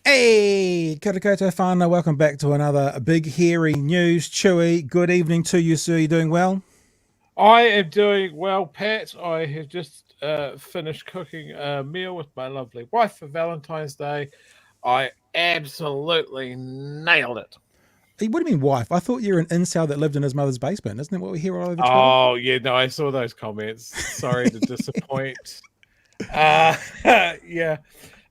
Hey, kia ora koutou whānau. Welcome back to another Big Hairy News. Chewy, good evening to you, sir. You doing well? I am doing well, Pat. I have just finished cooking a meal with my lovely wife for Valentine's Day. I absolutely nailed it. Hey, what do you mean, wife? I thought you were an incel that lived in his mother's basement. Isn't that what we hear all over Twitter? Oh, yeah, no, I saw those comments. Sorry to disappoint. Yeah.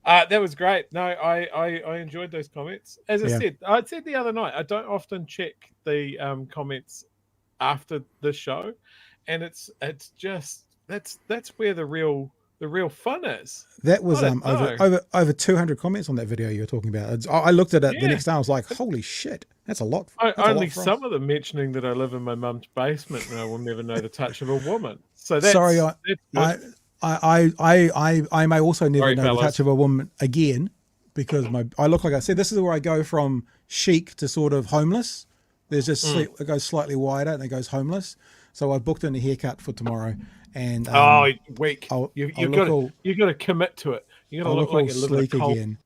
That was great. No, I enjoyed those comments. As I said the other night, I don't often check the comments after the show, and it's just that's where the real fun is. That was over 200 comments on that video you were talking about. I looked at it the next day. I was like, holy shit, that's a lot. Only some of them mentioning that I live in my mum's basement and I will never know the touch of a woman. So that's sorry, that's I may also never know the touch of a woman again, because I look, like I said, this is where I go from chic to sort of homeless. There's just it goes slightly wider and it goes homeless. So I booked in a haircut for tomorrow, and weak. You've got to commit to it. You got to look like a little sleek again.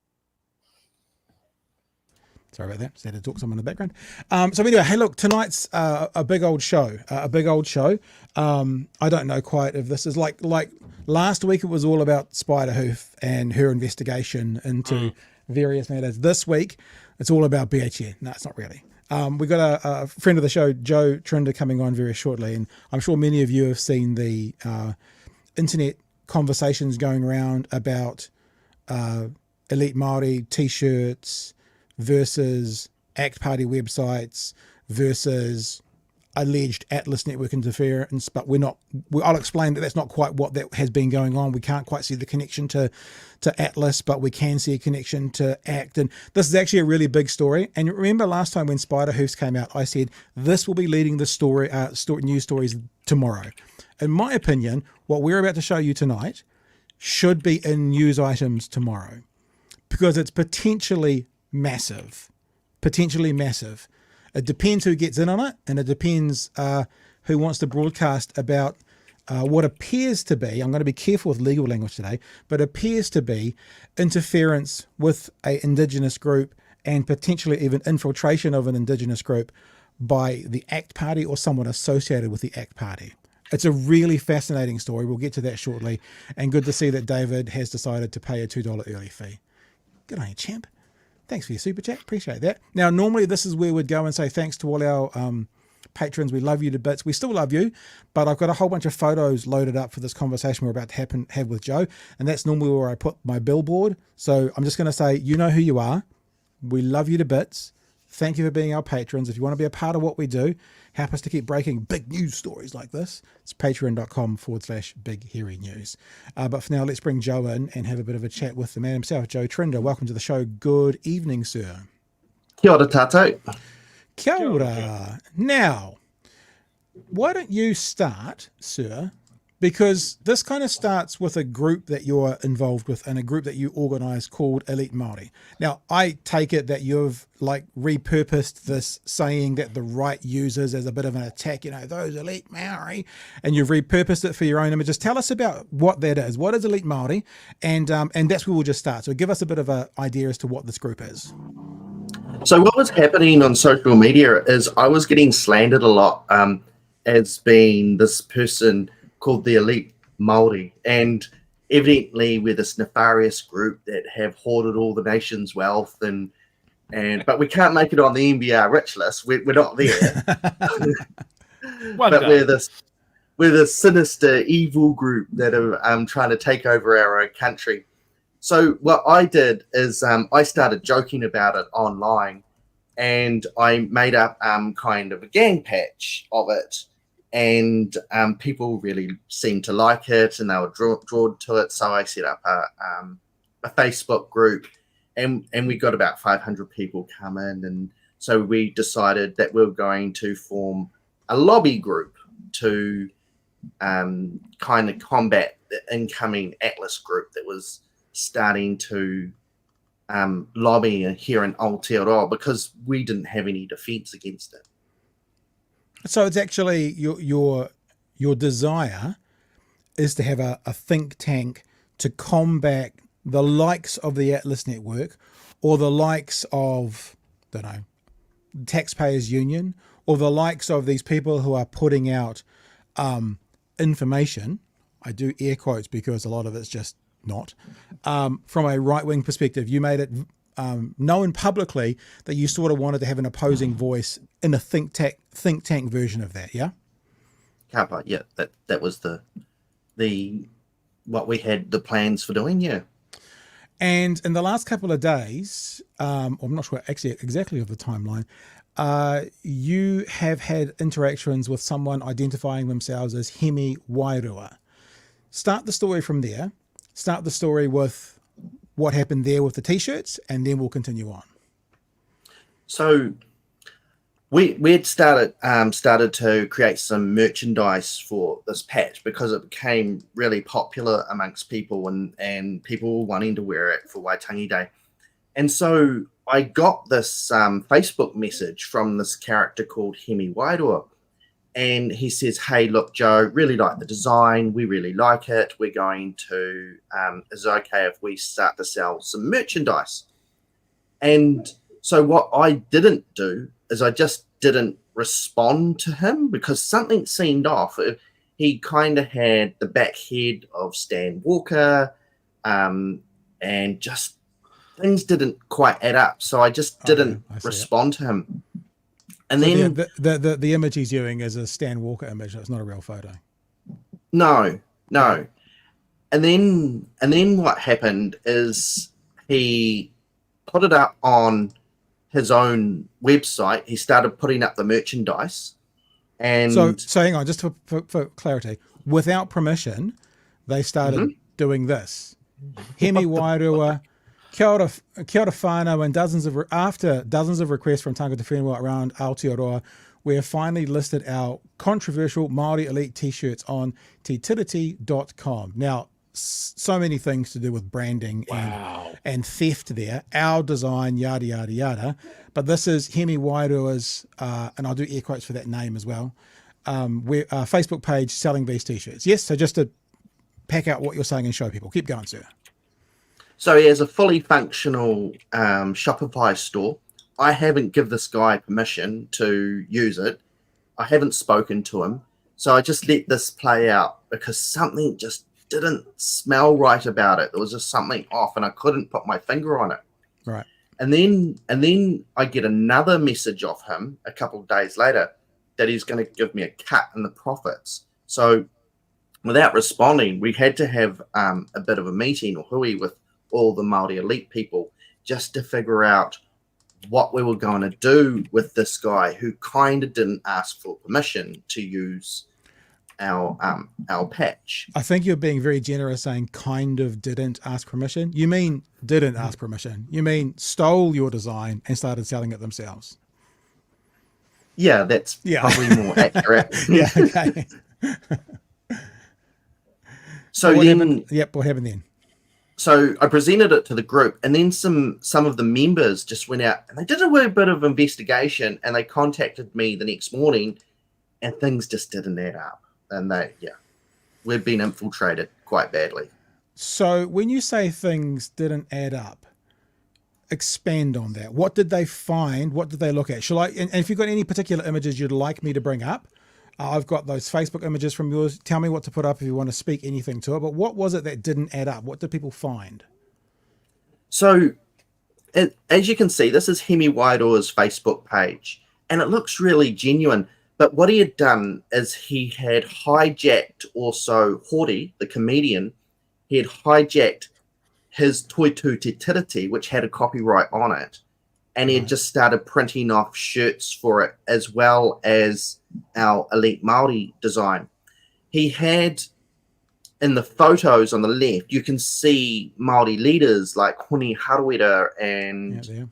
Sorry about that. Just had to talk to someone in the background. So anyway, hey, look, tonight's a big old show. I don't know quite if this is like last week. It was all about Spiderhoof and her investigation into various matters. This week, it's all about BHN. No, it's not really. We've got a friend of the show, Joe Trinder, coming on very shortly, and I'm sure many of you have seen the internet conversations going around about Elite Māori t-shirts versus ACT Party websites versus alleged Atlas network interference, but I'll explain that that's not quite what that has been going on. We can't quite see the connection to Atlas, but we can see a connection to ACT, and this is actually a really big story. And remember last time when Spiderhoofs came out, I said this will be leading the news stories tomorrow. In my opinion, what we're about to show you tonight should be in news items tomorrow, because it's potentially massive. It depends who gets in on it, and it depends who wants to broadcast about what appears to be, I'm going to be careful with legal language today, but appears to be interference with an indigenous group and potentially even infiltration of an indigenous group by the ACT Party or someone associated with the ACT Party. It's a really fascinating story. We'll get to that shortly. And good to see that David has decided to pay a $2 early fee. Good on you, champ. Thanks for your super chat. Appreciate that. Now, normally this is where we'd go and say thanks to all our patrons. We love you to bits. We still love you, but I've got a whole bunch of photos loaded up for this conversation we're about to have with Joe, and that's normally where I put my billboard. So I'm just going to say, you know who you are. We love you to bits. Thank you for being our patrons. If you want to be a part of what we do, help us to keep breaking big news stories like this, it's patreon.com/Big Hairy News. But for now, let's bring Joe in and have a bit of a chat with the man himself, Joe Trinder. Welcome to the show. Good evening, sir. Kia ora tātou. Kia ora. Now, why don't you start, sir? Because this kind of starts with a group that you're involved with and a group that you organise called Elite Māori. Now, I take it that you've repurposed this saying that the right uses as a bit of an attack, those Elite Māori, and you've repurposed it for your own images. Tell us about what that is. What is Elite Māori? And that's where we'll just start. So give us a bit of an idea as to what this group is. So what was happening on social media is I was getting slandered a lot as being this person called the Elite Māori, and evidently we're this nefarious group that have hoarded all the nation's wealth, but we can't make it on the NBR rich list. We're not there. But we're this sinister, evil group that are trying to take over our own country. So what I did is I started joking about it online, and I made up kind of a gang patch of it. and people really seemed to like it, and they were drawn to it. So I set up a Facebook group, and we got about 500 people come in, and so we decided that we were going to form a lobby group to kind of combat the incoming Atlas group that was starting to lobby here in Aotearoa, because we didn't have any defense against it. So it's actually your desire is to have a think tank to combat the likes of the Atlas Network, or the likes of, I don't know, Taxpayers Union, or the likes of these people who are putting out information. I do air quotes because a lot of it's just not. From a right-wing perspective, you made it known publicly that you sort of wanted to have an opposing voice in a think tank version of that, yeah? Kapa, yeah, that was the what we had the plans for doing, yeah. And in the last couple of days, I'm not sure actually exactly of the timeline, you have had interactions with someone identifying themselves as Hemi Wairua. Start the story from there. Start the story with what happened there with the T-shirts, and then we'll continue on. So we'd started to create some merchandise for this patch, because it became really popular amongst people, and people wanting to wear it for Waitangi Day. And so I got this Facebook message from this character called Hemi Wairua, and he says, "Hey, look, Joe, really like the design. We really like it. We're going to, is it okay if we start to sell some merchandise?" And so what I didn't do is I just didn't respond to him, because something seemed off. He kind of had the back head of Stan Walker, and just things didn't quite add up. So I just didn't respond to him. And so then the image he's using is a Stan Walker image. It's not a real photo. No. And then what happened is he put it up on his own website. He started putting up the merchandise. And so hang on, just for clarity, without permission, they started doing this. Hemi Wairua, kia ora whānau, and after dozens of requests from tangata whenua around Aotearoa, we have finally listed our controversial Māori Elite t-shirts on tetiriti.com. Now, so many things to do with branding and theft there. Our design, yada, yada, yada. But this is Hemi Wairua's, and I'll do air quotes for that name as well, Facebook page selling these t-shirts. Yes, so just to pack out what you're saying and show people. Keep going, sir. So he has a fully functional Shopify store. I haven't given this guy permission to use it. I haven't spoken to him. So I just let this play out, because something just didn't smell right about it. There was just something off, and I couldn't put my finger on it. Right. And then I get another message off him a couple of days later that he's going to give me a cut in the profits. So without responding, we had to have a bit of a meeting or hui with all the Māori Elite people, just to figure out what we were going to do with this guy who kind of didn't ask for permission to use our patch. I think you're being very generous saying kind of didn't ask permission. You mean didn't ask permission. You mean stole your design and started selling it themselves. Yeah, that's probably more accurate. Yeah, okay. So what then happened? Yep, what happened then? So I presented it to the group, and then some of the members just went out and they did a wee bit of investigation, and they contacted me the next morning, and things just didn't add up. And we've been infiltrated quite badly. So when you say things didn't add up, expand on that. What did they find? What did they look at? Shall I? And if you've got any particular images you'd like me to bring up, I've got those Facebook images from yours. Tell me what to put up if you want to speak anything to it. But what was it that didn't add up? What did people find? So, as you can see, this is Hemi Wairua's Facebook page, and it looks really genuine. But what he had done is he had hijacked also Hori, the comedian. He had hijacked his Toi Tu Te Tiriti, which had a copyright on it, and he had just started printing off shirts for it, as well as our Elite Māori design. He had, in the photos on the left, you can see Māori leaders like Hone Harawira and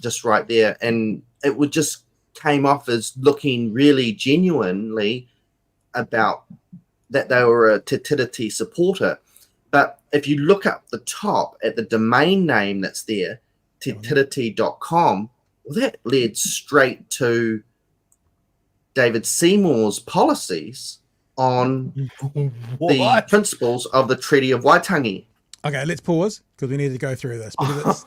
just right there. And it would just came off as looking really genuinely about that they were a Te Tiriti supporter. But if you look up the top at the domain name that's there, tetiriti.com, well, that led straight to David Seymour's policies on the principles of the Treaty of Waitangi. Okay, let's pause because we need to go through this because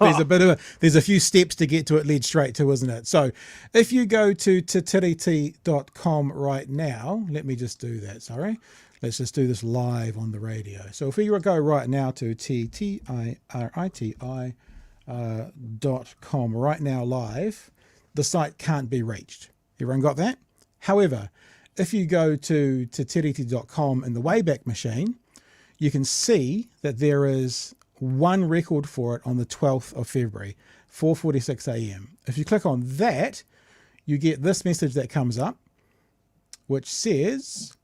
there's a few steps to get to it, lead straight to, isn't it? So if you go to tetiriti.com right now, let me just do that. Sorry. Let's just do this live on the radio. So if we go right now to tetiriti.com right now live, the site can't be reached. Everyone got that? However, if you go to tetiriti.com in the Wayback Machine, you can see that there is one record for it on the 12th of February, 4:46 a.m. If you click on that, you get this message that comes up, which says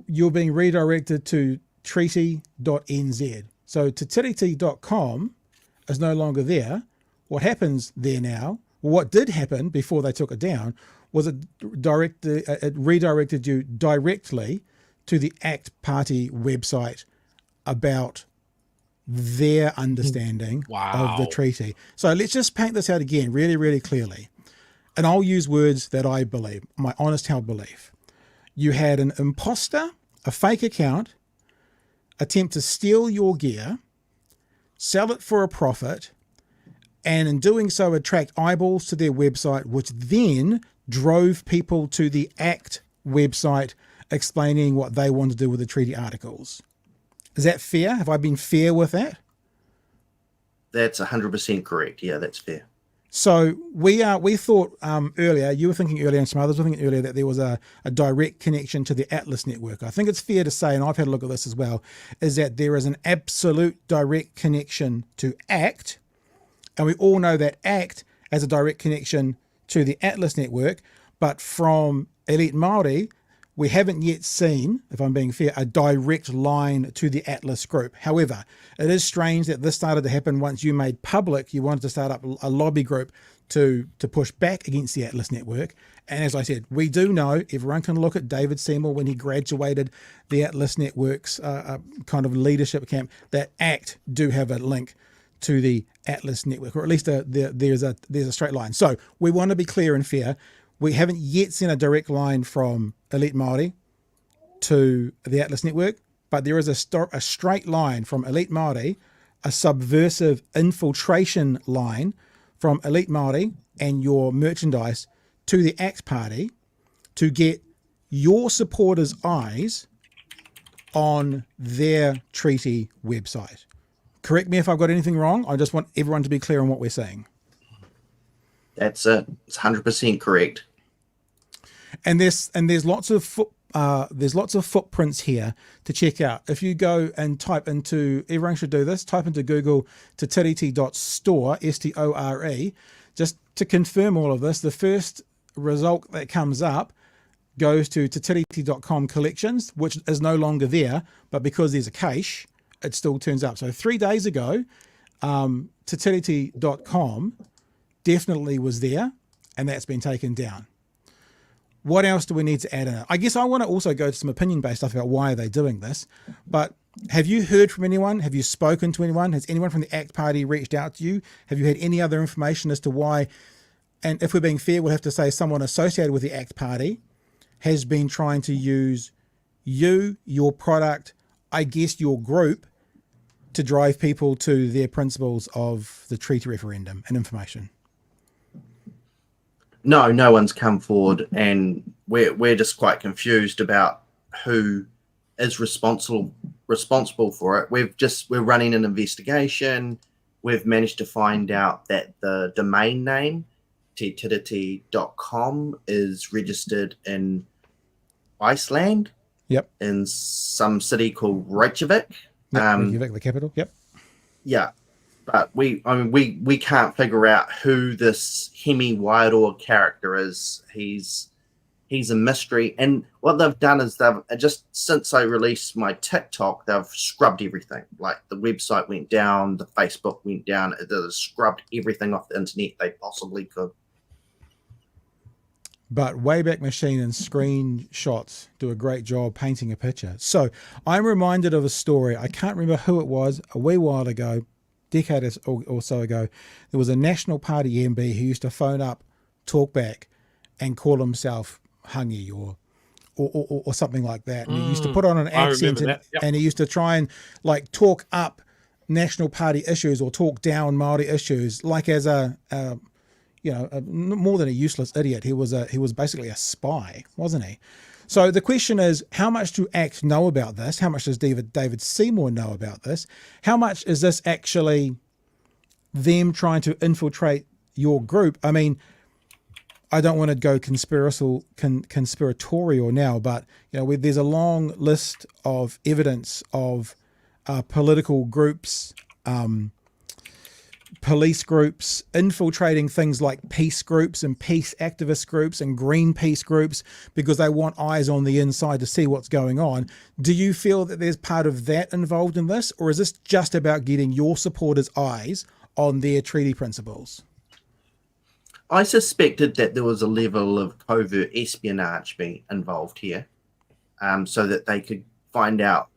you're being redirected to treaty.nz. So tetiriti.com is no longer there. What happens there now, what did happen before they took it down, was it redirected you directly to the ACT Party website about their understanding of the treaty. So let's just paint this out again really, really clearly. And I'll use words that I believe, my honest held belief. You had an imposter, a fake account, attempt to steal your gear, sell it for a profit, and in doing so attract eyeballs to their website, which then drove people to the ACT website explaining what they want to do with the treaty articles. Is that fair? Have I been fair with that? That's 100% correct. Yeah, that's fair. So we thought earlier, you were thinking earlier and some others were thinking earlier that there was a direct connection to the Atlas network. I think it's fair to say, and I've had a look at this as well, is that there is an absolute direct connection to ACT. And we all know that ACT has a direct connection to the Atlas network, but from Elite Māori, we haven't yet seen, if I'm being fair, a direct line to the Atlas group. However, it is strange that this started to happen once you made public, you wanted to start up a lobby group to push back against the Atlas network. And as I said, we do know, everyone can look at David Seymour when he graduated the Atlas network's kind of leadership camp, that ACT do have a link to the Atlas network, or at least there's a straight line. So we want to be clear and fair. We haven't yet seen a direct line from Elite Māori to the Atlas network, but there is a straight line from Elite Māori, a subversive infiltration line from Elite Māori and your merchandise to the ACT Party to get your supporters' eyes on their treaty website. Correct me if I've got anything wrong. I just want everyone to be clear on what we're saying. That's it. It's 100% correct. And there's lots of footprints here to check out. If you go and type into, everyone should do this, type into Google tetiriti.store, S-T-O-R-E, just to confirm all of this. The first result that comes up goes to tetiriti.com collections, which is no longer there, but because there's a cache, it still turns up. So 3 days ago, tetiriti.com definitely was there, and that's been taken down. What else do we need to add in it? I guess I want to also go to some opinion-based stuff about why are they doing this. But have you heard from anyone? Have you spoken to anyone? Has anyone from the ACT Party reached out to you? Have you had any other information as to why? And if we're being fair, we'll have to say someone associated with the ACT Party has been trying to use you, your product, I guess your group, to drive people to their principles of the treaty referendum and information. No one's come forward, and we're just quite confused about who is responsible for it. We're running an investigation. We've managed to find out that the domain name tetiriti.com is registered in Iceland. Yep. In some city called Reykjavik. Reykjavik, the capital. Yep. Yeah. but we can't figure out who this Hemi Wairoa character is. He's a mystery, and what they've done is they've just, since I released my TikTok, they've scrubbed everything. Like the website went down, the Facebook went down. They've scrubbed everything off the internet they possibly could. But Wayback Machine and screenshots do a great job painting a picture. So I'm reminded of a story. I can't remember who it was. A wee while ago, decade or so ago, there was a National Party MB who used to phone up Talkback and call himself Hangi or something like that. And he used to put on an accent and he used to try and like talk up National Party issues or talk down Māori issues, like as a more than a useless idiot. He was basically a spy, wasn't he? So the question is, how much do ACT know about this? How much does David Seymour know about this? How much is this actually them trying to infiltrate your group? I mean, I don't want to go conspiratorial now, but there's a long list of evidence of political groups, police groups infiltrating things like peace groups and peace activist groups and green peace groups because they want eyes on the inside to see what's going on. Do you feel that there's part of that involved in this, or is this just about getting your supporters' eyes on their treaty principles? I suspected that there was a level of covert espionage being involved here, so that they could find out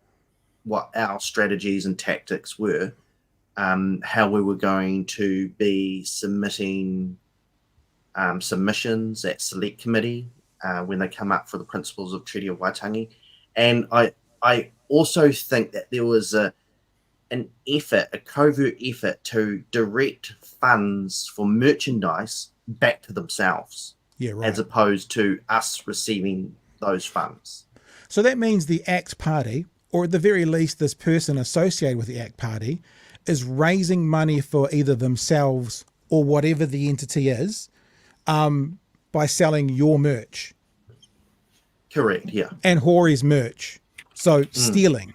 what our strategies and tactics were, how we were going to be submitting submissions at select committee when they come up for the principles of Treaty of Waitangi. And I also think that there was a covert effort to direct funds for merchandise back to themselves, as opposed to us receiving those funds. So that means the ACT Party, or at the very least this person associated with the ACT Party, is raising money for either themselves or whatever the entity is by selling your merch. Correct, yeah. And Hori's merch. So stealing.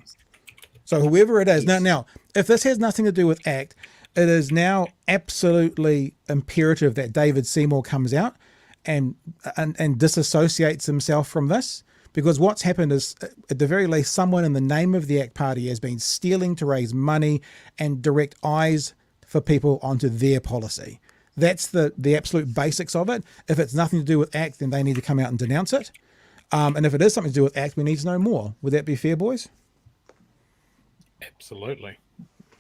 So whoever it is. Yes. Now, if this has nothing to do with ACT, it is now absolutely imperative that David Seymour comes out and disassociates himself from this, because what's happened is, at the very least, someone in the name of the ACT Party has been stealing to raise money and direct eyes for people onto their policy. That's the absolute basics of it. If it's nothing to do with ACT, then they need to come out and denounce it. And if it is something to do with ACT, we need to know more. Would that be fair, boys? Absolutely.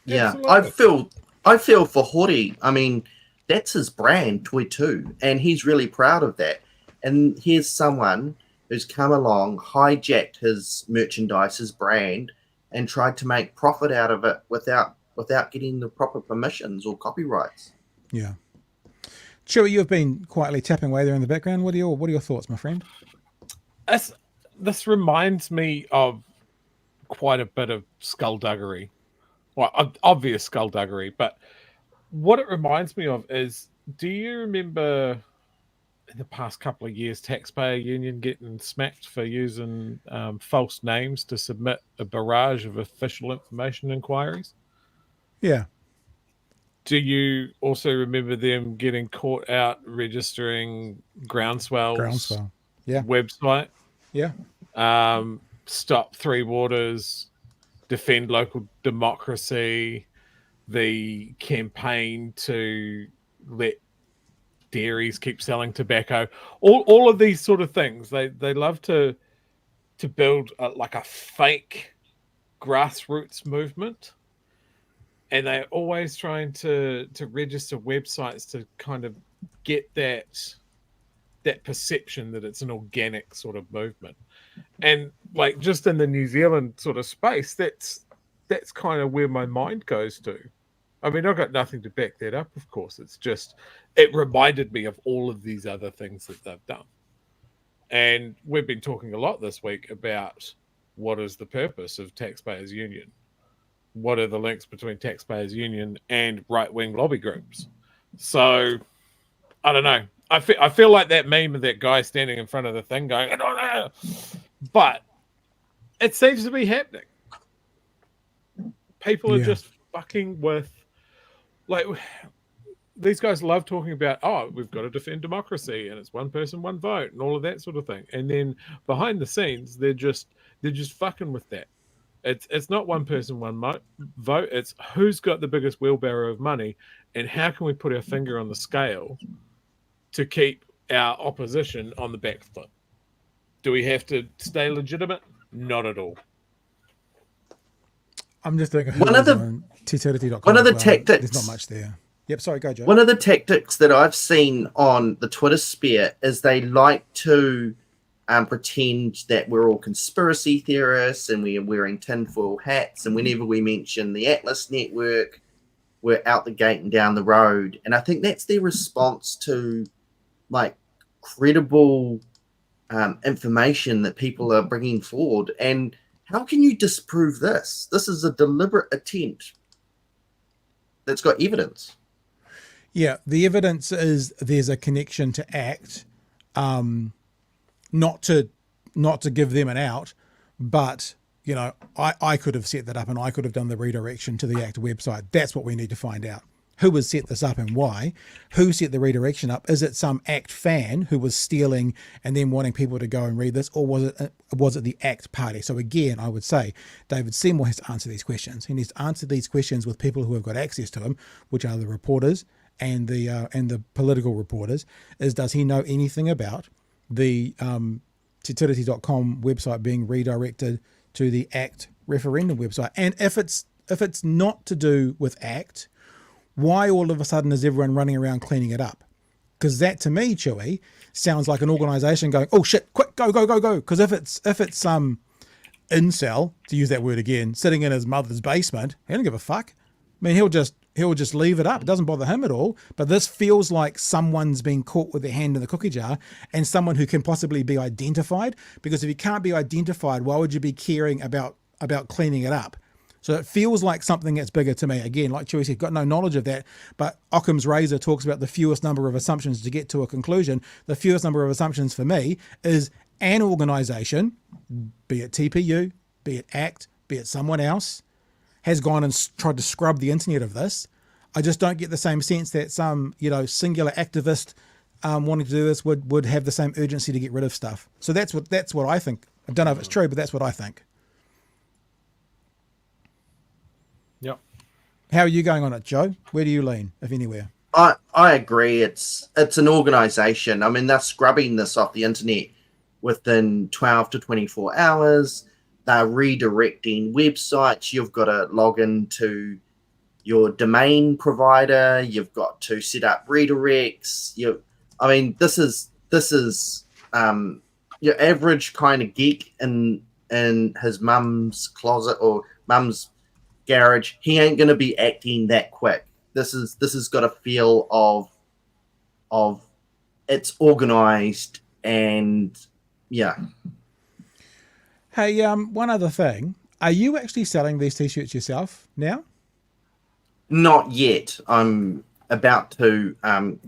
Yeah, absolutely. I feel for Hori. I mean, that's his brand, Toi Tū, and he's really proud of that. And here's someone who's come along, hijacked his merchandise, his brand, and tried to make profit out of it without getting the proper permissions or copyrights. Yeah. Chewy, you've been quietly tapping away there in the background. What are your thoughts, my friend? This reminds me of quite a bit of skullduggery. Well, obvious skullduggery, but what it reminds me of is, do you remember in the past couple of years, Taxpayer Union getting smacked for using false names to submit a barrage of official information inquiries? Yeah. Do you also remember them getting caught out registering Groundswell's website? Yeah. Stop Three Waters, defend local democracy, the campaign to let dairies keep selling tobacco, all of these sort of things. They love to build like a fake grassroots movement, and they're always trying to register websites to kind of get that perception that it's an organic sort of movement. And like, just in the New Zealand sort of space, that's kind of where my mind goes to. I mean, I've got nothing to back that up, of course. It's just, it reminded me of all of these other things that they've done. And we've been talking a lot this week about what is the purpose of Taxpayers Union? What are the links between Taxpayers Union and right-wing lobby groups? So, I don't know. I feel like that meme of that guy standing in front of the thing going, I don't know. But it seems to be happening. People are just fucking with like these guys love talking about, oh, we've got to defend democracy and it's one person, one vote and all of that sort of thing. And then behind the scenes, they're just fucking with that. It's not one person, one vote. It's who's got the biggest wheelbarrow of money and how can we put our finger on the scale to keep our opposition on the back foot. Do we have to stay legitimate? Not at all. I'm just thinking one of the tactics. There's not much there. Yep, sorry, go Joe. One of the tactics that I've seen on the Twitter sphere is they like to pretend that we're all conspiracy theorists and we are wearing tinfoil hats. And whenever we mention the Atlas Network, we're out the gate and down the road. And I think that's their response to like credible information that people are bringing forward. And how can you disprove this? This is a deliberate attempt that's got evidence. Yeah, the evidence is there's a connection to ACT, not to give them an out, but you know, I could have set that up and I could have done the redirection to the ACT website. That's what we need to find out. Who has set this up and why? Who set the redirection up? Is it some ACT fan who was stealing and then wanting people to go and read this, or was it the ACT party? So again, I would say David Seymour has to answer these questions. He needs to answer these questions with people who have got access to him, which are the reporters and the political reporters. Does he know anything about the Titiriti.com website being redirected to the ACT referendum website? And if it's not to do with ACT, why all of a sudden is everyone running around cleaning it up? Because that to me, Chewy, sounds like an organisation going, oh shit, quick, go. Because if it's some incel, to use that word again, sitting in his mother's basement, he don't give a fuck. I mean, he'll just leave it up. It doesn't bother him at all. But this feels like someone's been caught with their hand in the cookie jar, and someone who can possibly be identified. Because if you can't be identified, why would you be caring about cleaning it up? So it feels like something that's bigger to me. Again, like Chewy said, got no knowledge of that. But Occam's razor talks about the fewest number of assumptions to get to a conclusion. The fewest number of assumptions for me is an organisation, be it TPU, be it ACT, be it someone else, has gone and tried to scrub the internet of this. I just don't get the same sense that some, singular activist wanting to do this would have the same urgency to get rid of stuff. So that's what I think. I don't know if it's true, but that's what I think. Yep. How are you going on it, Joe? Where do you lean, if anywhere? I agree. It's an organisation. I mean, they're scrubbing this off the internet within 12 to 24 hours. They're redirecting websites. You've got to log into your domain provider. You've got to set up redirects. This is your average kind of geek in his mum's closet or mum's garage. He ain't going to be acting that quick. This has got a feel of it's organized and yeah. Hey, one other thing. Are you actually selling these t-shirts yourself now? Not yet. I'm about to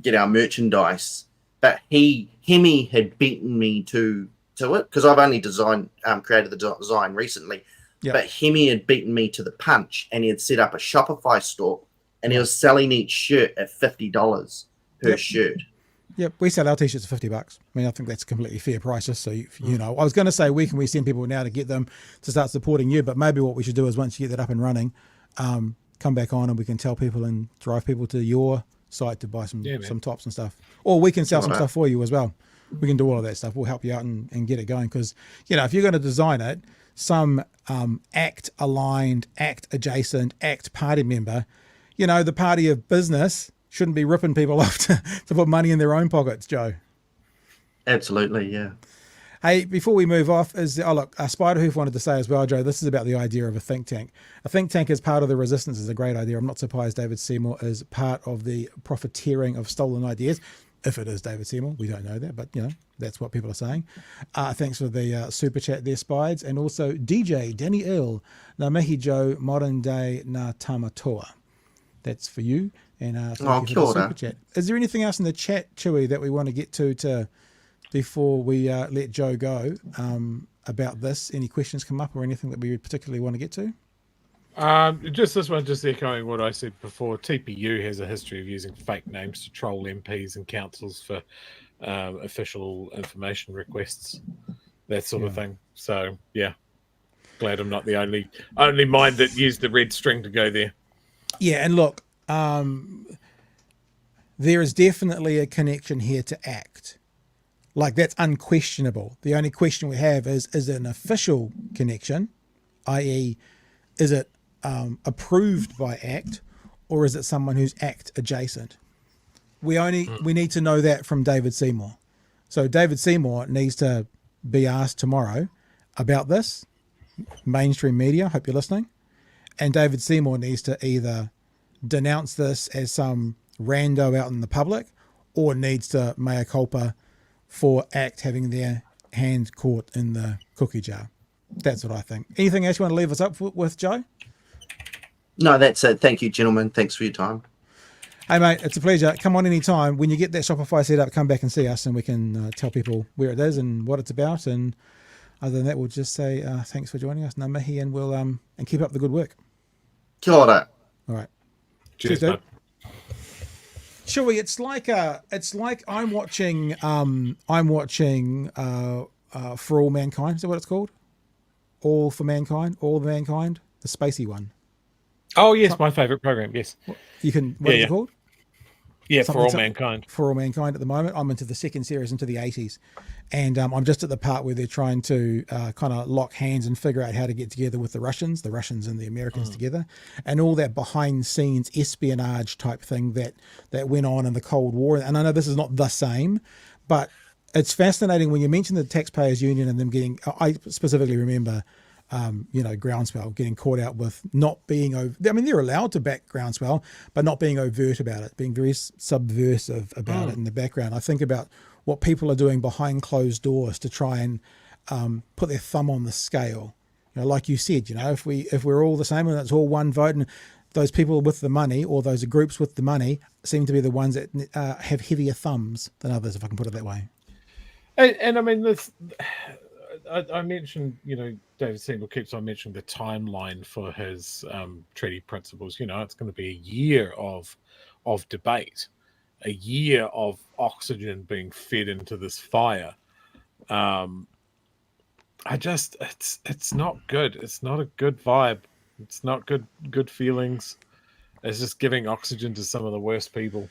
get our merchandise, but Hemi had beaten me to it because I've only created the design recently. Yep. But Hemi had beaten me to the punch, and he had set up a Shopify store, and he was selling each shirt at $50 per shirt. Yep, we sell our t-shirts for $50. I mean, I think that's a completely fair price. Just so you know, I was going to say, where can we send people now to get them to start supporting you? But maybe what we should do is once you get that up and running, come back on and we can tell people and drive people to your site to buy some tops and stuff. Or we can sell some stuff for you as well. We can do all of that stuff. We'll help you out and get it going. Because, if you're going to design it, some ACT aligned, ACT adjacent, ACT party member, the party of business shouldn't be ripping people off to put money in their own pockets, Joe. Absolutely, yeah. Hey, before we move off, Spiderhoof wanted to say as well, Joe, this is about the idea of a think tank. A think tank as part of the resistance is a great idea. I'm not surprised David Seymour is part of the profiteering of stolen ideas. If it is David Seymour, we don't know that, but that's what people are saying. Thanks for the super chat there, Spides. And also DJ Danny Earl, Ngā mihi Joe, modern day Ngā Tamatoa. That's for you. And thank you for the super chat. Is there anything else in the chat, Chewy, that we want to get to before we let Joe go about this? Any questions come up or anything that we particularly want to get to? Just this one, just echoing what I said before. TPU has a history of using fake names to troll MPs and councils for official information requests, that sort of thing. So yeah, glad I'm not the only mind that used the red string to go there. Yeah, and look, there is definitely a connection here to ACT. Like, that's unquestionable. The only question we have is it an official connection, i.e., is it approved by ACT, or is it someone who's ACT adjacent? We need to know that from David Seymour. So David Seymour needs to be asked tomorrow about this. Mainstream media, hope you're listening. And David Seymour needs to either denounce this as some rando out in the public, or needs to mea culpa for ACT having their hand caught in the cookie jar. That's what I think. Anything else you want to leave us up with, Joe? No, that's it. Thank you, gentlemen. Thanks for your time. Hey, mate, it's a pleasure. Come on anytime. When you get that Shopify set up, come back and see us, and we can tell people where it is and what it's about. And other than that, we'll just say thanks for joining us. Ngā mihi, and we'll and keep up the good work. Kia ora. All right. Cheers, dude. Chewy, it's like I'm watching For All Mankind. Is that what it's called? All for Mankind, All the Mankind, the spacey one. Oh yes, my favourite program. Yes, you can. What is it called? Yeah, For All Mankind. For All Mankind at the moment. I'm into the second series, into the 80s. And I'm just at the part where they're trying to kind of lock hands and figure out how to get together with the Russians and the Americans together. And all that behind-scenes espionage type thing that went on in the Cold War. And I know this is not the same, but it's fascinating when you mention the Taxpayers Union and them getting... I specifically remember... Groundswell getting caught out with not being over. I mean, they're allowed to back Groundswell, but not being overt about it, being very subversive about it in the background. I think about what people are doing behind closed doors to try and put their thumb on the scale. Like you said, if we're all the same and it's all one vote, and those people with the money or those groups with the money seem to be the ones that have heavier thumbs than others, if I can put it that way. And I mean, this. I mentioned, David Seymour keeps on mentioning the timeline for his treaty principles. It's going to be a year of debate, a year of oxygen being fed into this fire. It's not good. It's not a good vibe. It's not good feelings. It's just giving oxygen to some of the worst people.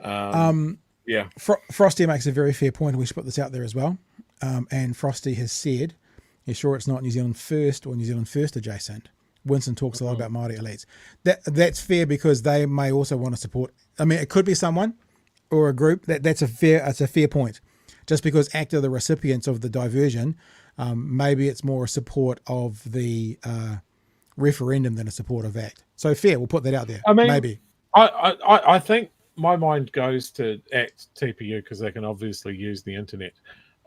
Yeah. Frosty makes a very fair point, and we should put this out there as well. And Frosty has said, "You're sure it's not New Zealand First or New Zealand First adjacent?" Winston talks a lot about Māori Elites. That's fair, because they may also want to support. I mean, it could be someone or a group. That's a fair point. Just because ACT are the recipients of the diversion, maybe it's more a support of the referendum than a support of ACT. So fair, we'll put that out there. I mean, maybe. I think my mind goes to ACT TPU because they can obviously use the internet.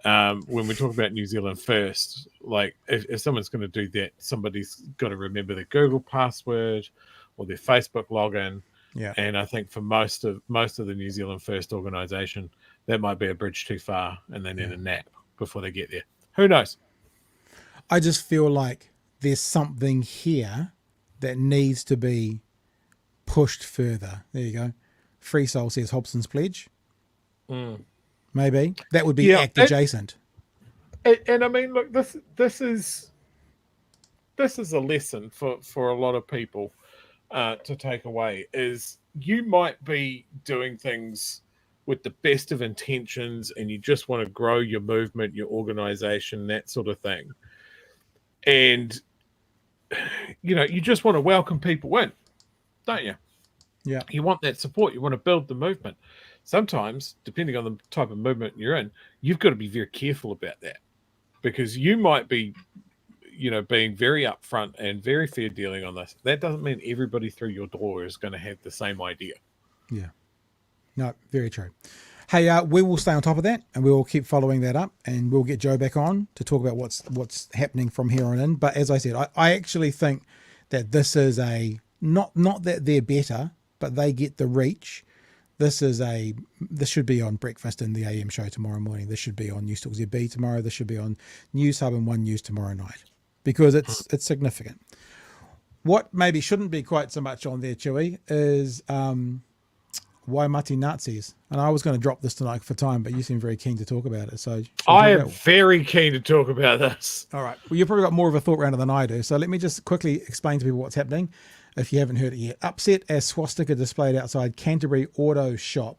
When we talk about New Zealand First, like if someone's going to do that, somebody's got to remember their Google password or their Facebook login. Yeah. And I think for most of the New Zealand First organisation, that might be a bridge too far, and they need a nap before they get there. Who knows? I just feel like there's something here that needs to be pushed further. There you go. Free Soul says Hobson's Pledge. Maybe that would be ACT adjacent. And I mean, look, this is a lesson for a lot of people to take away. Is you might be doing things with the best of intentions, and you just want to grow your movement, your organization, that sort of thing, and you just want to welcome people in, don't you? Yeah. You want that support. You want to build the movement. Sometimes, depending on the type of movement you're in, you've got to be very careful about that, because you might be, being very upfront and very fair dealing on this. That doesn't mean everybody through your door is going to have the same idea. Yeah. No, very true. Hey, we will stay on top of that, and we will keep following that up, and we'll get Joe back on to talk about what's happening from here on in. But as I said, I actually think that this is not that they're better, but they get the reach. This should be on Breakfast in the AM show tomorrow morning. This should be on News Talk ZB tomorrow. This should be on News Hub and One News tomorrow night, because it's significant. What maybe shouldn't be quite so much on there, Chewy, is Waimate Nazis. And I was going to drop this tonight for time, but you seem very keen to talk about it. So I am very keen to talk about this. All right. Well, you've probably got more of a thought rounder than I do. So let me just quickly explain to people what's happening if you haven't heard it yet. Upset as swastika displayed outside Canterbury Auto Shop.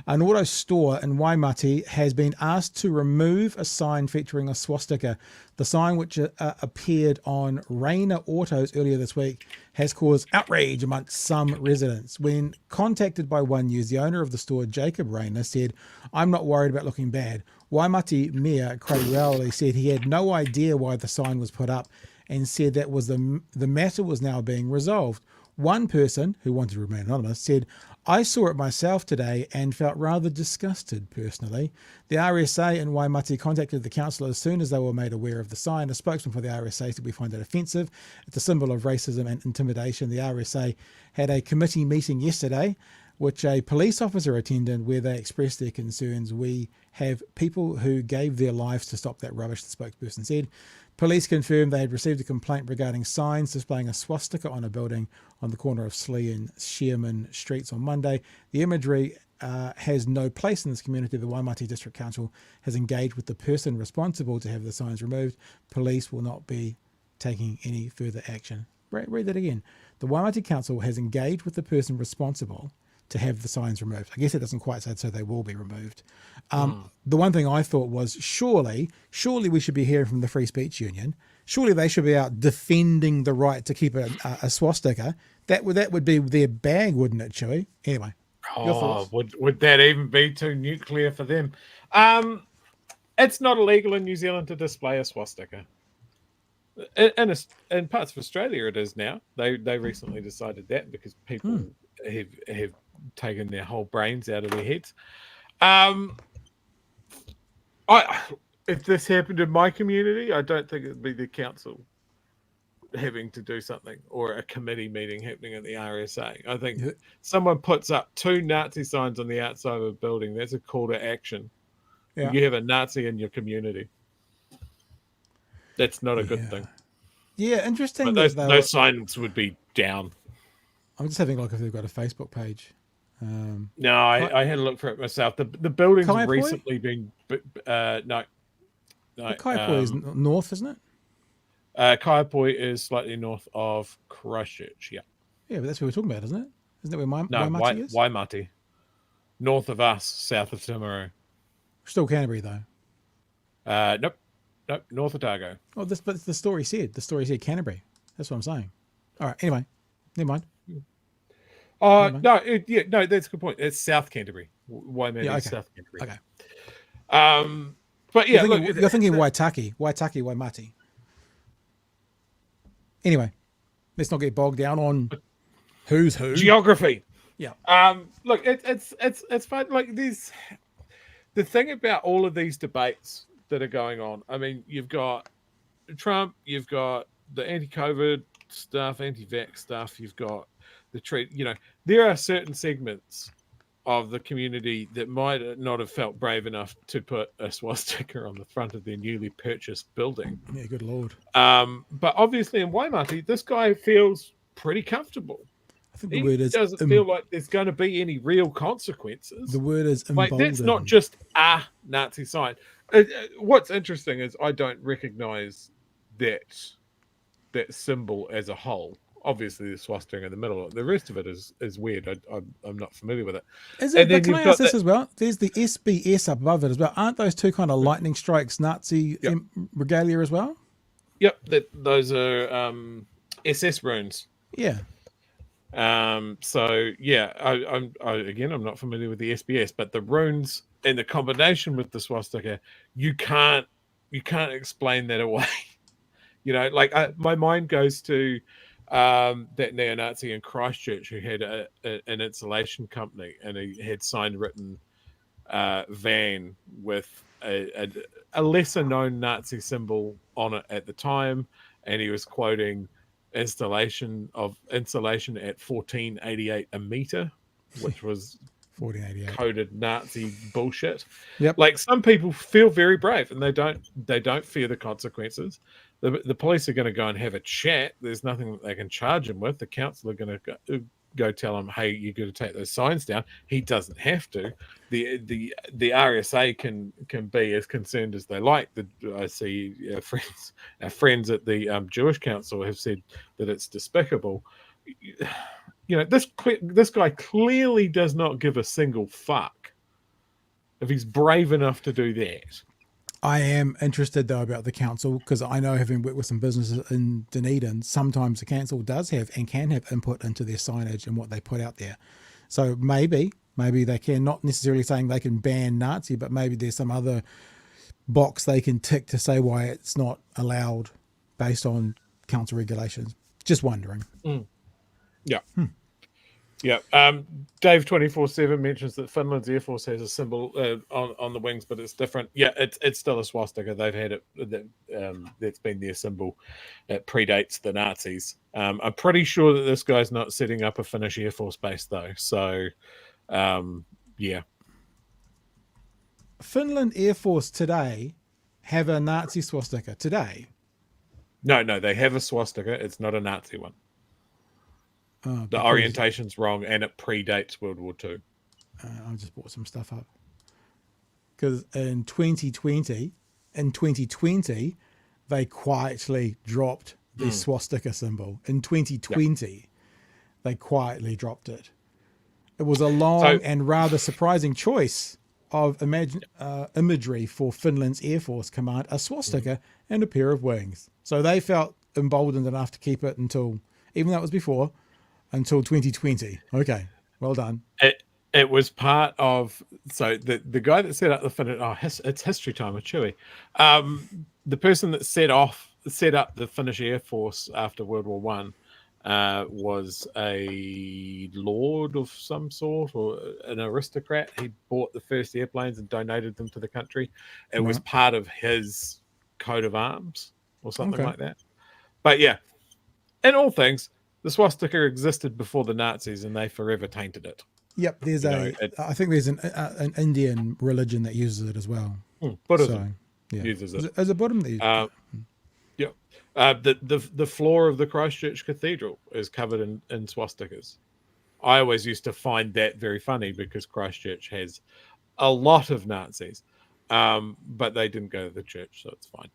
An auto store in Waimate has been asked to remove a sign featuring a swastika. The sign, which appeared on Rayner Autos earlier this week, has caused outrage amongst some residents. When contacted by One News, the owner of the store, Jacob Rayner, said, "I'm not worried about looking bad." Waimate Mayor Craig Rowley said he had no idea why the sign was put up and said that was the matter was now being resolved. One person, who wanted to remain anonymous, said, "I saw it myself today and felt rather disgusted personally." The RSA in Waimate contacted the council as soon as they were made aware of the sign. A spokesman for the RSA said, "We find it offensive. It's a symbol of racism and intimidation." The RSA had a committee meeting yesterday, which a police officer attended, where they expressed their concerns. "We have people who gave their lives to stop that rubbish," the spokesperson said. Police confirmed they had received a complaint regarding signs displaying a swastika on a building on the corner of Slee and Shearman Streets on Monday. The imagery has no place in this community. The Waimate District Council has engaged with the person responsible to have the signs removed. Police will not be taking any further action. Read that again. The Waimate Council has engaged with the person responsible to have the signs removed. I guess it doesn't quite say so they will be removed. The one thing I thought was surely we should be hearing from the Free Speech Union. Surely they should be out defending the right to keep a swastika. That would be their bag, wouldn't it, Chewy? Anyway. Would that even be too nuclear for them? It's not illegal in New Zealand to display a swastika. In parts of Australia it is now. They recently decided that because people have taken their whole brains out of their heads. If this happened in my community, I don't think it'd be the council having to do something or a committee meeting happening at the RSA. I think someone puts up 2 Nazi signs on the outside of a building. That's a call to action. Yeah. You have a Nazi in your community. That's not a good thing. Yeah, interesting. But those signs would be down. I'm just having a look if they've got a Facebook page. No, I had a look for it myself. The building's Kaipoi? recently been no. Kaipoi is north, isn't it? Kaipoi is slightly north of Christchurch. Yeah, but that's what we're talking about, isn't it? Isn't that where Waimate is? Waimate, north of us, south of Timaru. Still Canterbury though. Nope, north of Otago. Oh, but the story said Canterbury. That's what I'm saying. All right. Anyway, never mind. No, that's a good point. It's South Canterbury. Waimate is South Canterbury. Okay. But yeah, you're thinking Waitaki, Waimate. Anyway, let's not get bogged down on who's who. Geography. Yeah. Look, it's fun. Like the thing about all of these debates that are going on. I mean, you've got Trump, you've got the anti-COVID stuff, anti-vax stuff. You've got the treat. There are certain segments of the community that might not have felt brave enough to put a swastika on the front of their newly purchased building. Yeah, good Lord. But obviously in Waimate, this guy feels pretty comfortable. I think the word is... doesn't feel like there's going to be any real consequences. The word is emboldened. Like, that's not just a Nazi sign. What's interesting is I don't recognize that symbol as a whole. Obviously, the swastika in the middle. The rest of it is weird. I'm not familiar with it. Is it? But can I ask this as well? There's the SBS up above it as well. Aren't those two kind of lightning strikes Nazi regalia as well? Yep, those are SS runes. Yeah. So yeah, I'm not familiar with the SBS, but the runes and the combination with the swastika, you can't explain that away. My mind goes to that neo-Nazi in Christchurch who had an insulation company, and he had sign written van with a lesser known Nazi symbol on it at the time, and he was quoting installation of insulation at 1488 a meter, which was 1488 coded Nazi bullshit. Yep. Like, some people feel very brave and they don't fear the consequences. the police are going to go and have a chat. There's nothing that they can charge him with. The council are going to go tell him, hey, you got to take those signs down. He doesn't have to. The RSA can be as concerned as they like. I see our friends at the Jewish Council have said that it's despicable. This guy clearly does not give a single fuck if he's brave enough to do that. I am interested though about the council, because I know, having worked with some businesses in Dunedin, sometimes the council does have and can have input into their signage and what they put out there. So maybe they can, not necessarily saying they can ban Nazi, but maybe there's some other box they can tick to say why it's not allowed based on council regulations. Just wondering. Yeah. Yeah. Dave 24/7 mentions that Finland's Air Force has a symbol on the wings, but it's different. Yeah, it's still a swastika. They've had it. That's been their symbol. It predates the Nazis. I'm pretty sure that this guy's not setting up a Finnish Air Force base though. So, yeah. Finland Air Force today have a Nazi swastika today. No, they have a swastika. It's not a Nazi one. The orientation's wrong, and it predates World War II. I just bought some stuff up because in 2020, they quietly dropped the swastika symbol. In 2020, they quietly dropped it. It was a long and rather surprising choice of imagery for Finland's Air Force Command: a swastika and a pair of wings. So they felt emboldened enough to keep it until, even though it was before, until 2020. Okay, well done. It was part of, so the guy that set up the Finnish, it's history time with Chewy. The person that set up the Finnish Air Force after World War One was a lord of some sort or an aristocrat. He bought the first airplanes and donated them to the country. It was part of his coat of arms or something like that. But yeah, in all things, the swastika existed before the Nazis, and they forever tainted it. Yep, there's I think there's an Indian religion that uses it as well. Buddhism uses it. As a Buddhism, they use it. Yeah. The floor of the Christchurch Cathedral is covered in swastikas. I always used to find that very funny because Christchurch has a lot of Nazis, but they didn't go to the church, so it's fine.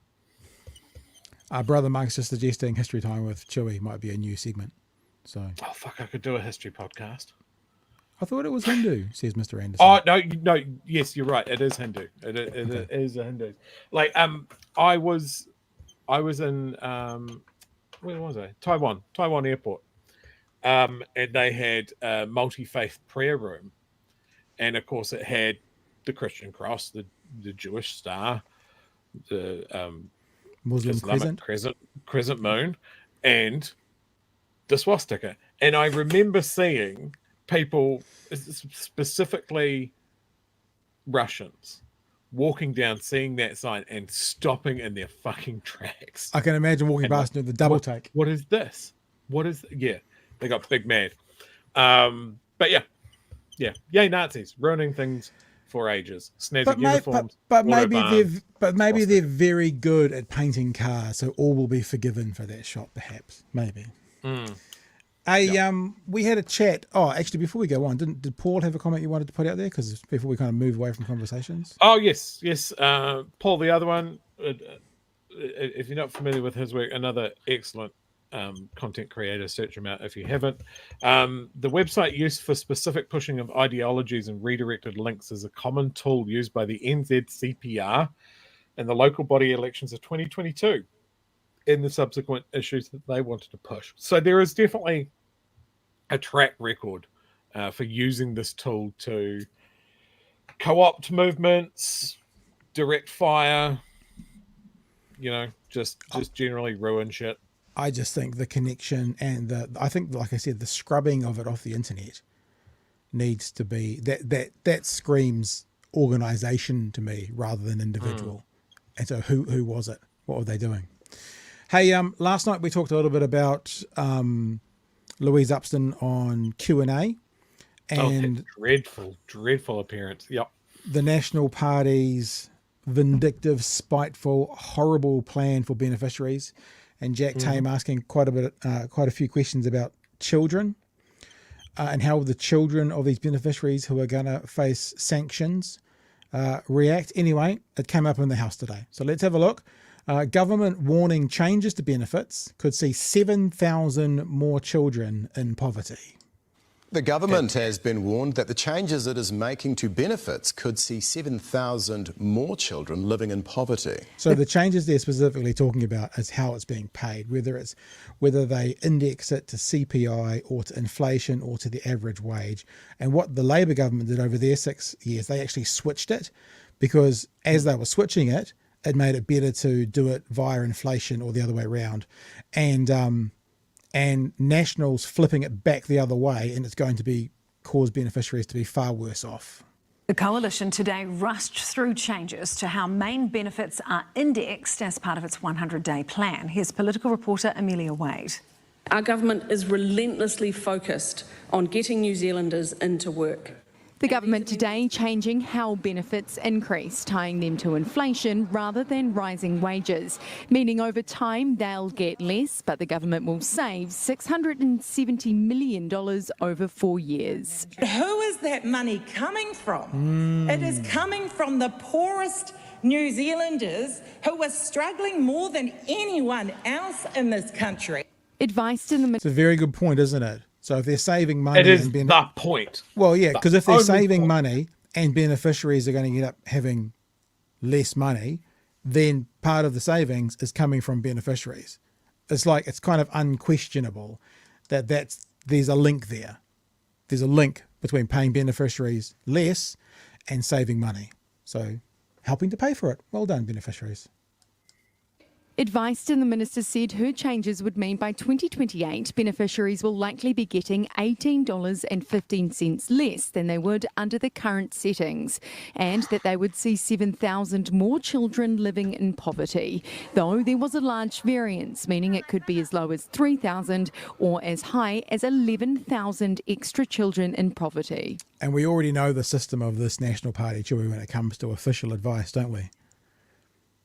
Brother Mark's just suggesting History Time with Chewy might be a new segment. So, oh fuck, I could do a history podcast. I thought it was Hindu, says Mr. Anderson. Oh no, yes, you're right. It is Hindu. It is a Hindu. Like I was in where was I? Taiwan airport. And they had a multi-faith prayer room, and of course it had the Christian cross, the Jewish star, the Muslim Islamic crescent moon, and the swastika. And I remember seeing people, specifically Russians, walking down, seeing that sign and stopping in their fucking tracks. I can imagine walking past and doing the double take. What is this? They got big mad. But yeah, yay Nazis, ruining things for ages. Snazzy uniforms. But maybe they're very good at painting cars, so all will be forgiven for that shot, perhaps. Maybe. We had a chat. Oh, actually, before we go on, did Paul have a comment you wanted to put out there? Because before we kind of move away from conversations. Oh yes. Paul, the other one. If you're not familiar with his work, another excellent content creator. Search him out if you haven't. The website used for specific pushing of ideologies and redirected links is a common tool used by the NZCPR in the local body elections of 2022 and the subsequent issues that they wanted to push. So there is definitely a track record for using this tool to co-opt movements, direct fire, just generally ruin shit. I just think the connection and I think, like I said, the scrubbing of it off the internet needs to be that screams organization to me rather than individual. And so who was it? What were they doing? Hey, last night we talked a little bit about Louise Upston on Q&A and dreadful appearance. Yep. The National Party's vindictive, spiteful, horrible plan for beneficiaries. And Jack Tame asking quite a few questions about children and how the children of these beneficiaries who are going to face sanctions react. Anyway, it came up in the House today. So let's have a look. Government warning changes to benefits could see 7,000 more children in poverty. The government has been warned that the changes it is making to benefits could see 7,000 more children living in poverty. So the changes they're specifically talking about is how it's being paid, whether they index it to CPI or to inflation or to the average wage. And what the Labor government did over their 6 years, they actually switched it, because as they were switching it, it made it better to do it via inflation or the other way around. And National's flipping it back the other way, and it's going to cause beneficiaries to be far worse off. The Coalition today rushed through changes to how main benefits are indexed as part of its 100-day plan. Here's political reporter Amelia Wade. Our government is relentlessly focused on getting New Zealanders into work. The government today changing how benefits increase, tying them to inflation rather than rising wages, meaning over time they'll get less, but the government will save $670 million over 4 years. Who is that money coming from? It is coming from the poorest New Zealanders who are struggling more than anyone else in this country. Advice to the It's a very good point, isn't it? So if they're saving money, It is the point. Well, yeah, because if they're only saving point. money and beneficiaries are going to end up having less money, then part of the savings is coming from beneficiaries. It's kind of unquestionable that there's a link there. There's a link between paying beneficiaries less and saving money. So helping to pay for it. Well done, beneficiaries. Advice to the minister said her changes would mean by 2028 beneficiaries will likely be getting $18.15 less than they would under the current settings, and that they would see 7,000 more children living in poverty, though there was a large variance, meaning it could be as low as 3,000 or as high as 11,000 extra children in poverty. And we already know the system of this National Party, Chewy, when it comes to official advice, don't we?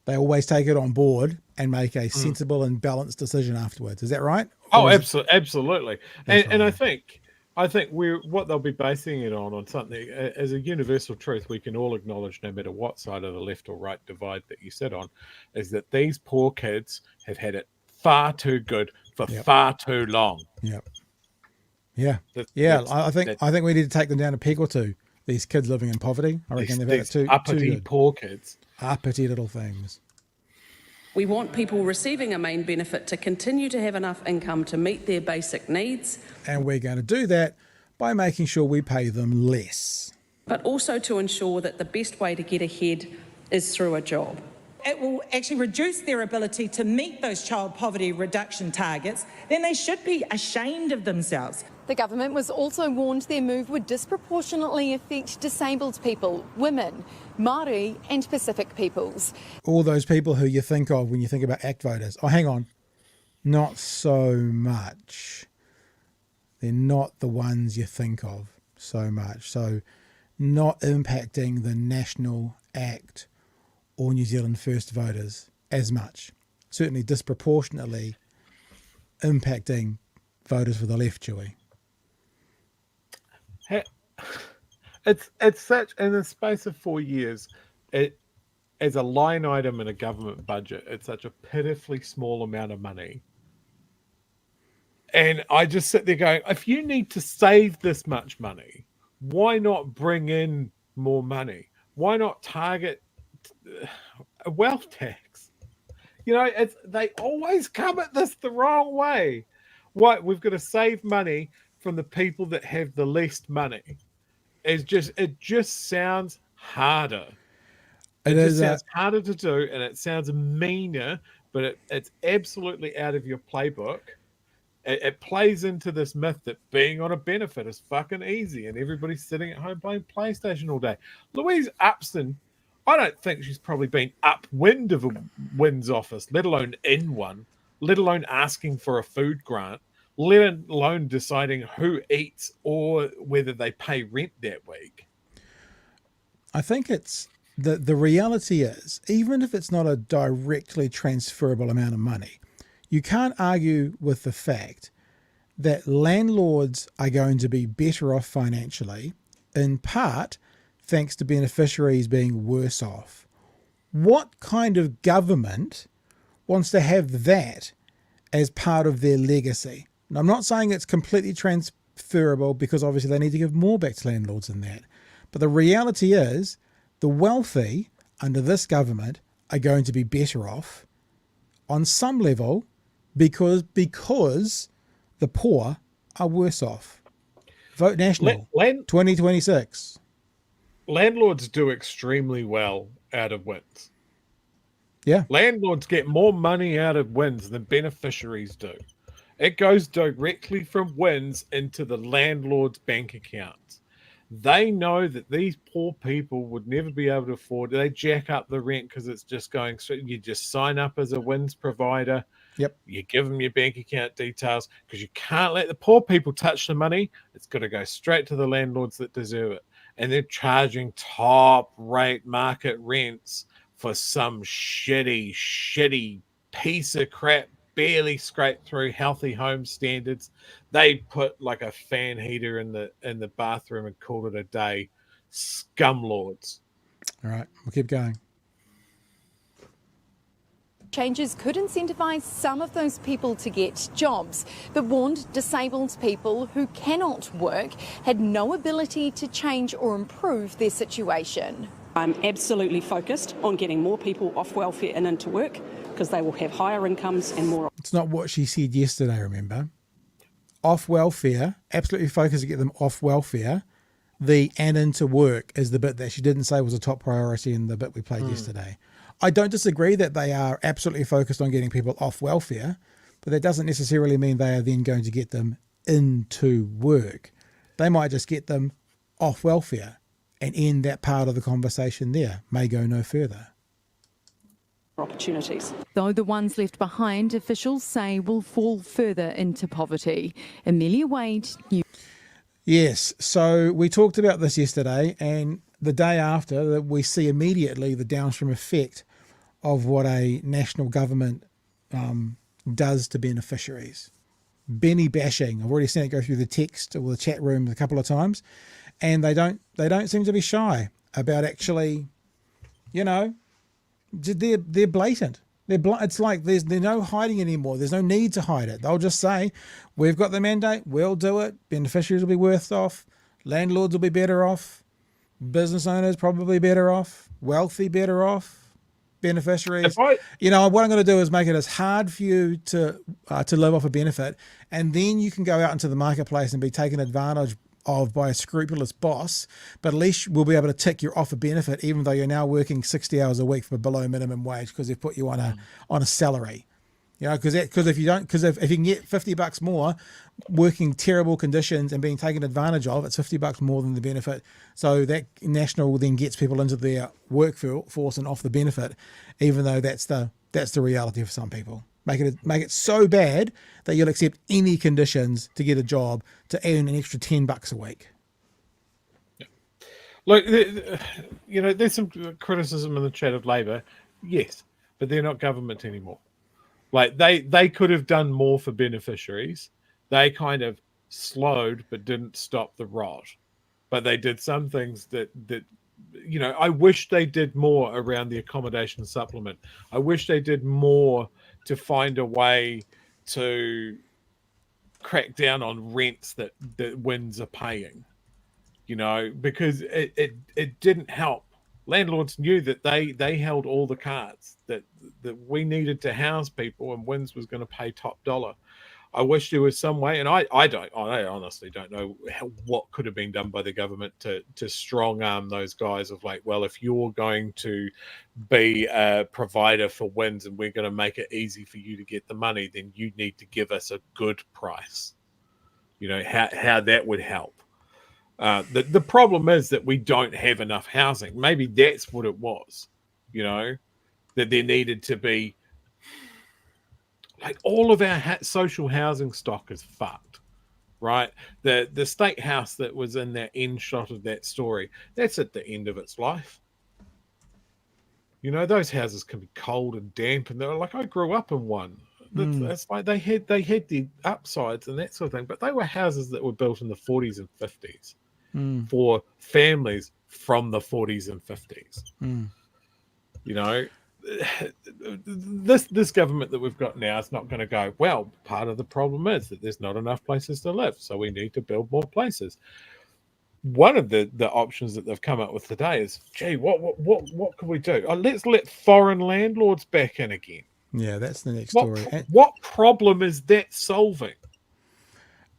They always take it on board and make a sensible and balanced decision afterwards. Is that right? Oh, absolutely. And I think what they'll be basing it on something as a universal truth we can all acknowledge, no matter what side of the left or right divide that you sit on, is that these poor kids have had it far too good for far too long. Yep. Yeah. I think we need to take them down a peg or two. These kids living in poverty. I reckon they've had it too good. Poor kids. Uppity little things. We want people receiving a main benefit to continue to have enough income to meet their basic needs. And we're going to do that by making sure we pay them less. But also to ensure that the best way to get ahead is through a job. It will actually reduce their ability to meet those child poverty reduction targets. Then they should be ashamed of themselves. The government was also warned their move would disproportionately affect disabled people, women, Māori and Pacific peoples. All those people who you think of when you think about ACT voters. Oh, hang on. Not so much. They're not the ones you think of so much. So not impacting the National ACT or New Zealand First voters as much. Certainly disproportionately impacting voters for the left, Chewy. It's such, in the space of 4 years, it as a line item in a government budget, it's such a pitifully small amount of money. And I just sit there going, if you need to save this much money, why not bring in more money? Why not target a wealth tax? You know, they always come at this the wrong way. What, we've got to save money from the people that have the least money. It just sounds harder. It sounds harder to do, and it sounds meaner, but it's absolutely out of your playbook. It plays into this myth that being on a benefit is fucking easy and everybody's sitting at home playing PlayStation all day. Louise Upston, I don't think she's probably been upwind of a Wins office, let alone in one, let alone asking for a food grant, let alone deciding who eats or whether they pay rent that week. I think it's the reality is, even if it's not a directly transferable amount of money, you can't argue with the fact that landlords are going to be better off financially, in part thanks to beneficiaries being worse off. What kind of government wants to have that as part of their legacy? And I'm not saying it's completely transferable, because obviously they need to give more back to landlords than that. But the reality is the wealthy under this government are going to be better off on some level because the poor are worse off. Vote National 2026. Landlords do extremely well out of wins. Yeah. Landlords get more money out of wins than beneficiaries do. It goes directly from wins into the landlord's bank accounts. They know that these poor people would never be able to afford it. They jack up the rent because it's just going straight. You just sign up as a wins provider. Yep. You give them your bank account details because you can't let the poor people touch the money. It's got to go straight to the landlords that deserve it. And they're charging top rate market rents for some shitty piece of crap, barely scraped through healthy home standards. They put like a fan heater in the bathroom and called it a day. Scumlords. All right, we'll keep going. Changes could incentivise some of those people to get jobs, but warned disabled people who cannot work had no ability to change or improve their situation. I'm absolutely focused on getting more people off welfare and into work because they will have higher incomes and more. It's not what she said yesterday, remember? Off welfare, absolutely focused to get them off welfare. The and into work is the bit that she didn't say was a top priority in the bit we played yesterday. I don't disagree that they are absolutely focused on getting people off welfare, but that doesn't necessarily mean they are then going to get them into work. They might just get them off welfare and end that part of the conversation there. May go no further. Opportunities. Though the ones left behind, officials say will fall further into poverty. Amelia Wade, Yes, so we talked about this yesterday, and the day after, we see immediately the downstream effect of what a national government does to beneficiaries. Benny bashing. I've already seen it go through the text or the chat room a couple of times, and they don't seem to be shy about actually, they're blatant. It's like there's no hiding anymore. There's no need to hide it. They'll just say, we've got the mandate, we'll do it. Beneficiaries will be worse off. Landlords will be better off. Business owners probably better off. Wealthy better off. Beneficiaries. What I'm going to do is make it as hard for you to live off a benefit, and then you can go out into the marketplace and be taken advantage of by a scrupulous boss, but at least we'll be able to tick you off a benefit even though you're now working 60 hours a week for below minimum wage because they've put you on a salary. Because if you can get $50 more working terrible conditions and being taken advantage of, it's $50 more than the benefit. So that national then gets people into their workforce and off the benefit, even though that's the reality for some people. Make it so bad that you'll accept any conditions to get a job to earn an extra $10 a week. Yeah. Look, there's some criticism in the chat of Labor, yes, but they're not government anymore. Like they could have done more for beneficiaries. They kind of slowed but didn't stop the rot. But they did some things that I wish they did more around the accommodation supplement. I wish they did more to find a way to crack down on rents that WINs are paying, because it didn't help. Landlords knew that they held all the cards, that we needed to house people and WINs was going to pay top dollar. I wish there was some way, and I honestly don't know what could have been done by the government to strong arm those guys of like, well, if you're going to be a provider for WINs and we're going to make it easy for you to get the money, then you need to give us a good price. How that would help. The problem is that we don't have enough housing. Maybe that's what it was, that there needed to be. Like all of our social housing stock is fucked, right? The state house that was in that end shot of that story, that's at the end of its life. You know, those houses can be cold and damp, and they're like, I grew up in one. That's like they had the upsides and that sort of thing, but they were houses that were built in the 40s and 50s for families from the 40s and 50s. You know, this government that we've got now is not going to go, well, part of the problem is that there's not enough places to live, so we need to build more places. One of the options that they've come up with today is, gee, what can we do? Oh, let's let foreign landlords back in again. Yeah, that's the next story. What problem is that solving?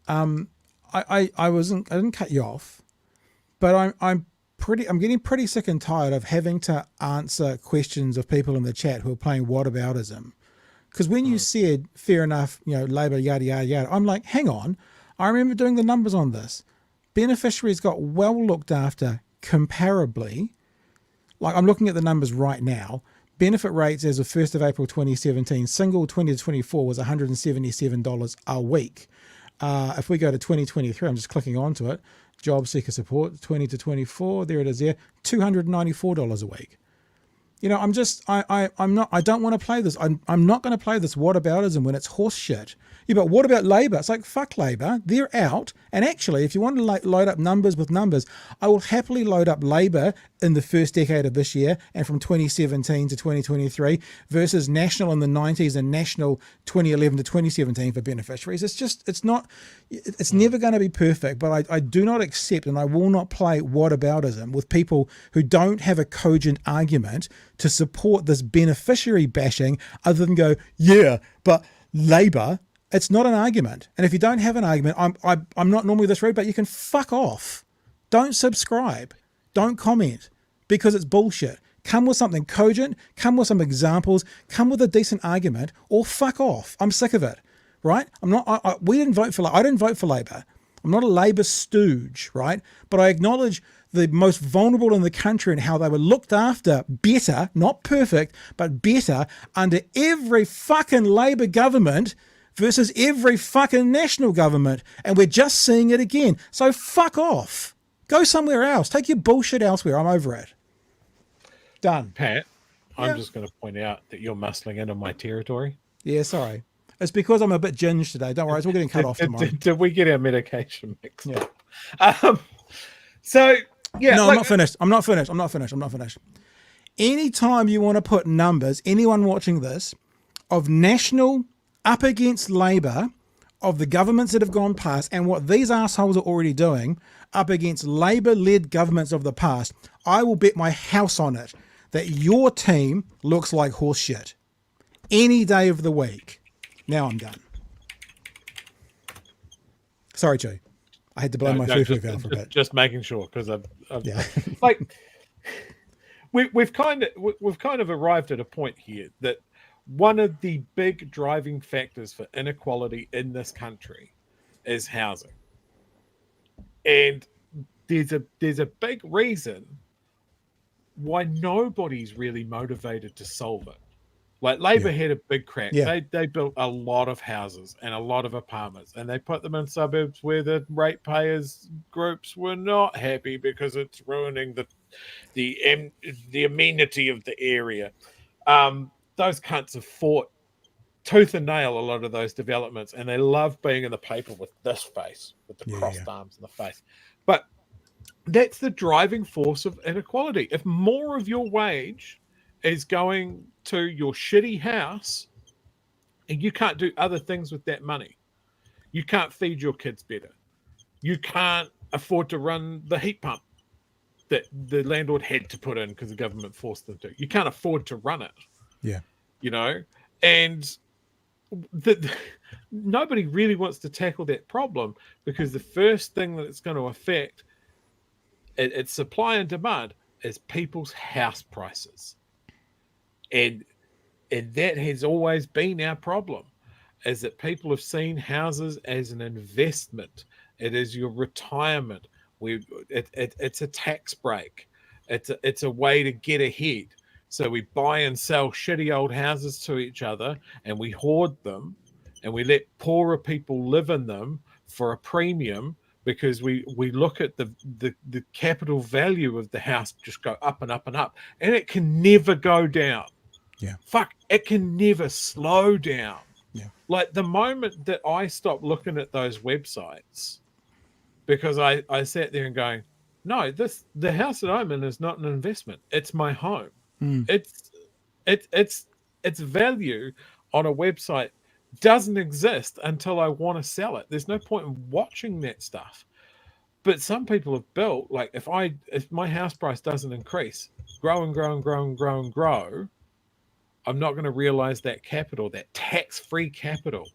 I didn't cut you off, but I'm getting pretty sick and tired of having to answer questions of people in the chat who are playing whataboutism. Because when you said, fair enough, you know, Labour, yada, yada, yada, I'm like, hang on, I remember doing the numbers on this. Beneficiaries got well looked after comparably. Like, I'm looking at the numbers right now. Benefit rates as of 1st of April 2017, single 20 to 24 was $177 a week. If we go to 2023, I'm just clicking onto it, job seeker support, 20 to 24, there it is there, $294 a week. You know, I don't want to play this. I'm not going to play this whataboutism when it's horse shit. Yeah, but what about Labour? It's like, fuck Labour. They're out. And actually, if you want to load up numbers with numbers, I will happily load up Labour in the first decade of this year and from 2017 to 2023 versus national in the 90s and national 2011 to 2017 for beneficiaries. It's never going to be perfect, but I do not accept and I will not play whataboutism with people who don't have a cogent argument to support this beneficiary bashing other than go, yeah, but Labour. It's not an argument. And if you don't have an argument, I'm not normally this rude, but you can fuck off. Don't subscribe. Don't comment because it's bullshit. Come with something cogent, come with some examples, come with a decent argument, or fuck off. I'm sick of it, right? We didn't vote for, I didn't vote for Labour. I'm not a Labour stooge, right? But I acknowledge the most vulnerable in the country and how they were looked after better, not perfect, but better under every fucking Labour government versus every fucking national government. And we're just seeing it again. So fuck off. Go somewhere else. Take your bullshit elsewhere. I'm over it. Done. Pat, I'm just going to point out that you're muscling into my territory. Yeah, sorry. It's because I'm a bit ginged today. Don't worry. It's all getting cut off tomorrow. Did we get our medication mixed up? So, yeah. No, I'm not finished. I'm not finished. Anytime you want to put numbers, anyone watching this, of national up against Labour, of the governments that have gone past and what these assholes are already doing up against Labour-led governments of the past, I will bet my house on it that your team looks like horse shit any day of the week. Now I'm done. Sorry, Joe. I had to blow my fufu out for a bit. Just making sure, because I've like we've kind of arrived at a point here that one of the big driving factors for inequality in this country is housing. And there's a big reason why nobody's really motivated to solve it. Like Labour had a big crack. Yeah. They built a lot of houses and a lot of apartments, and they put them in suburbs where the ratepayers groups were not happy because it's ruining the amenity of the area. Those cunts have fought tooth and nail a lot of those developments, and they love being in the paper with this face, with the crossed arms in the face. But that's the driving force of inequality. If more of your wage is going to your shitty house and you can't do other things with that money, you can't feed your kids better, you can't afford to run the heat pump that the landlord had to put in because the government forced them to, you can't afford to run it. Yeah. You know, and nobody really wants to tackle that problem because the first thing that it's going to affect, it's supply and demand, is people's house prices. And that has always been our problem, is that people have seen houses as an investment. It is your retirement. It's a tax break. It's a way to get ahead. So we buy and sell shitty old houses to each other, and we hoard them, and we let poorer people live in them for a premium because we look at the capital value of the house just go up and up and up, and it can never go down. Yeah. Fuck, it can never slow down. Yeah. Like the moment that I stopped looking at those websites, because I sat there and going, no, the house that I'm in is not an investment. It's my home. Its value on a website doesn't exist until I want to sell it. There's no point in watching that stuff. But some people have built, like, if my house price doesn't increase, grow and grow and grow and grow and grow, I'm not going to realize that capital, that tax-free capital.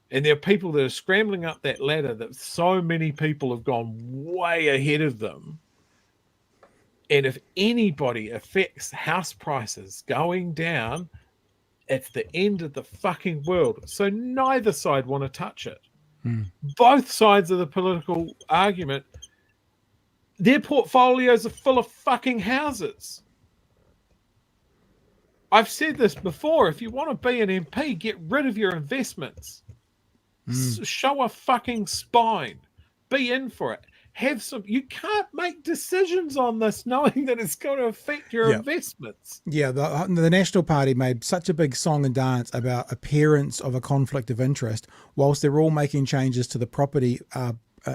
And there are people that are scrambling up that ladder that so many people have gone way ahead of them. And if anybody affects house prices going down, it's the end of the fucking world. So neither side want to touch it. Both sides of the political argument, their portfolios are full of fucking houses. I've said this before. If you want to be an MP, get rid of your investments. Show a fucking spine. Be in for it. Have some. You can't make decisions on this knowing that it's going to affect your investments. Yeah, the National Party made such a big song and dance about appearance of a conflict of interest, whilst they're all making changes to the property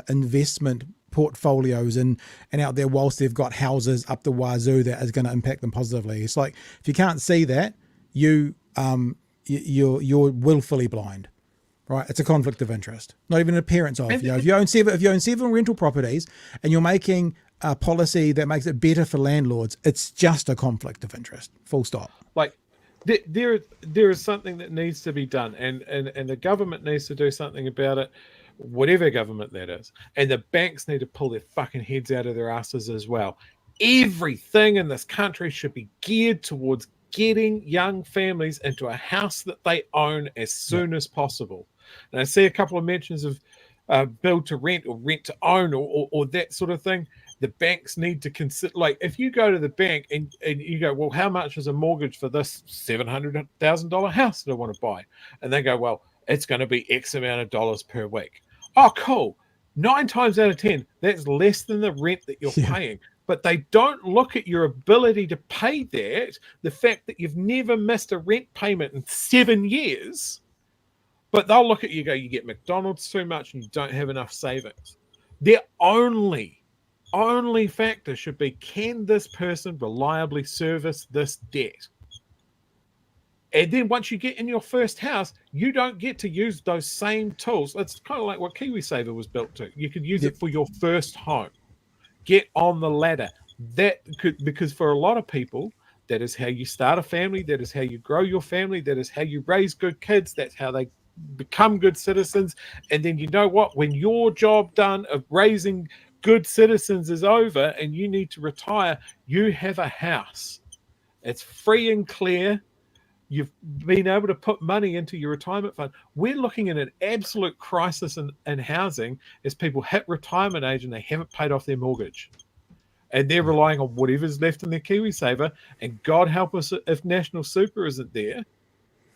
investment portfolios and out there, whilst they've got houses up the wazoo that is going to impact them positively. It's like, if you can't see that, you're willfully blind. Right, it's a conflict of interest, not even an appearance of. If you own seven rental properties and you're making a policy that makes it better for landlords, it's just a conflict of interest. Full stop. Like there is something that needs to be done, and the government needs to do something about it, whatever government that is, and the banks need to pull their fucking heads out of their asses as well. Everything in this country should be geared towards getting young families into a house that they own as soon as possible. And I see a couple of mentions of build to rent or rent to own or that sort of thing. The banks need to consider, like, if you go to the bank and you go, well, how much is a mortgage for this $700,000 house that I want to buy? And they go, well, it's going to be X amount of dollars per week. Oh, cool. 9 times out of 10, that's less than the rent that you're paying. But they don't look at your ability to pay that, the fact that you've never missed a rent payment in 7 years. But they'll look at you and go, you get McDonald's too much and you don't have enough savings. Their only factor should be, can this person reliably service this debt? And then once you get in your first house, you don't get to use those same tools. It's kind of like what KiwiSaver was built to. You could use it for your first home. Get on the ladder. Because for a lot of people, that is how you start a family. That is how you grow your family. That is how you raise good kids. That's how they become good citizens. And then, you know what? When your job done of raising good citizens is over and you need to retire, you have a house. It's free and clear. You've been able to put money into your retirement fund. We're looking at an absolute crisis in housing as people hit retirement age and they haven't paid off their mortgage. And they're relying on whatever's left in their KiwiSaver. And God help us if National Super isn't there.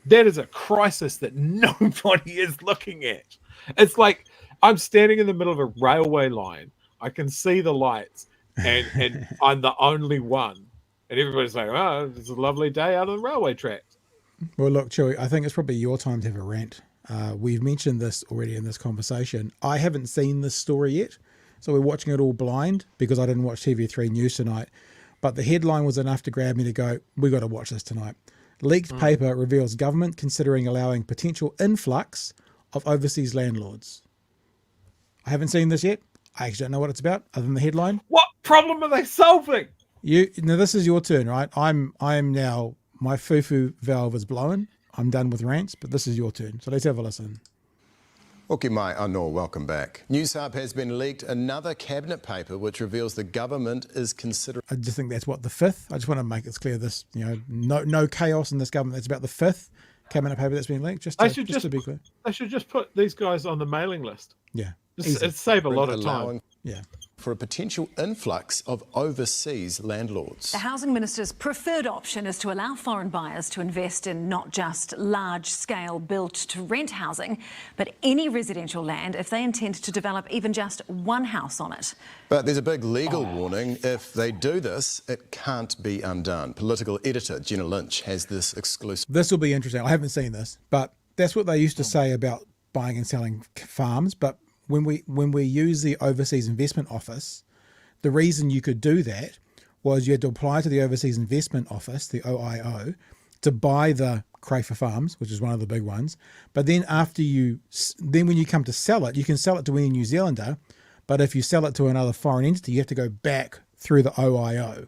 That is a crisis that nobody is looking at. It's like I'm standing in the middle of a railway line. I can see the lights and I'm the only one. And everybody's like, oh, it's a lovely day out on the railway tracks. Well, look, Chewy, I think it's probably your time to have a rant. We've mentioned this already in this conversation. I haven't seen this story yet, so we're watching it all blind because I didn't watch TV3 News tonight. But the headline was enough to grab me to go, we got to watch this tonight. Leaked paper reveals government considering allowing potential influx of overseas landlords. I haven't seen this yet. I actually don't know what it's about other than the headline. What problem are they solving? Now this is your turn, right? I'm now, my fufu valve is blown. I'm done with rants, but this is your turn. So let's have a listen. Oki mai anō, welcome back. News Hub has been leaked another cabinet paper which reveals the government is considering... I just think that's what, the 5th? I just want to make it clear this, no chaos in this government. That's about the 5th cabinet paper that's been leaked, just to be clear. They should just put these guys on the mailing list. Yeah. It'd save a lot of time. Yeah. for a potential influx of overseas landlords. The Housing Minister's preferred option is to allow foreign buyers to invest in not just large-scale built-to-rent housing, but any residential land if they intend to develop even just one house on it. But there's a big legal warning. If they do this, it can't be undone. Political editor Jenna Lynch has this exclusive. This will be interesting. I haven't seen this, but that's what they used to say about buying and selling farms. But when we use the Overseas Investment Office, the reason you could do that was you had to apply to the Overseas Investment Office, the OIO, to buy the Crayford farms, which is one of the big ones. But then when you come to sell it, you can sell it to any New Zealander. But if you sell it to another foreign entity, you have to go back through the OIO.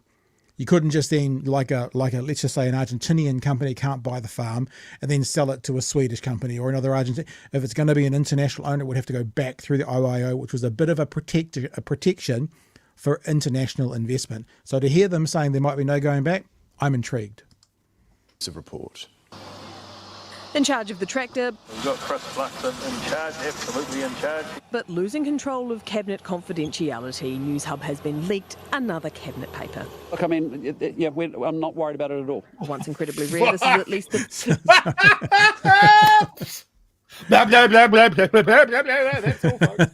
You couldn't just then, like a let's just say an Argentinian company can't buy the farm and then sell it to a Swedish company or another Argentine. If it's going to be an international owner, it would have to go back through the OIO, which was a bit of a protection for international investment. So to hear them saying there might be no going back, I'm intrigued. Report. In charge of the tractor, we've got Chris Flux in charge, absolutely in charge. But losing control of cabinet confidentiality, News Hub has been leaked another cabinet paper. Look, I mean, yeah, I'm not worried about it at all. Once incredibly rare, this is at least the... Blah, blah, blah, blah, blah, blah, blah, blah, blah. That's all, folks.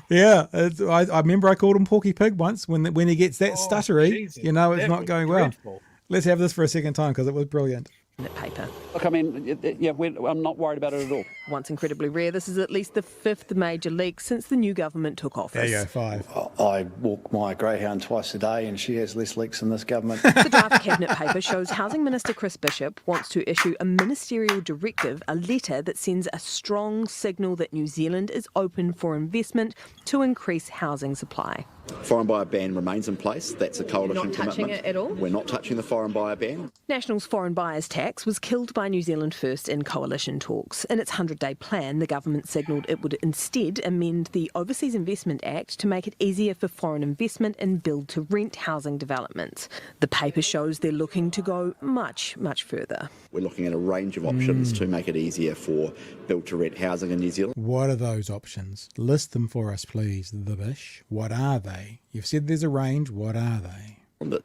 Yeah, I remember I called him Porky Pig once. When he gets that stuttery, Jesus, you know it's not going well. dreadful. Let's have this for a second time because it was brilliant. paper. Look, I mean, yeah, I'm not worried about it at all. Once incredibly rare, this is at least the fifth major leak since the new government took office. There you go, 5. I walk my greyhound twice a day and she has less leaks than this government. The draft cabinet paper shows Housing Minister Chris Bishop wants to issue a ministerial directive, a letter that sends a strong signal that New Zealand is open for investment to increase housing supply. Foreign buyer ban remains in place. That's a coalition commitment. Not touching it at all? We're not touching the foreign buyer ban. National's foreign buyers tax was killed by New Zealand First in coalition talks. In its 100-day plan, the government signalled it would instead amend the Overseas Investment Act to make it easier for foreign investment in build-to-rent housing developments. The paper shows they're looking to go much, much further. We're looking at a range of options to make it easier for build-to-rent housing in New Zealand. What are those options? List them for us, please, the Bish. What are they? You've said there's a range. What are they?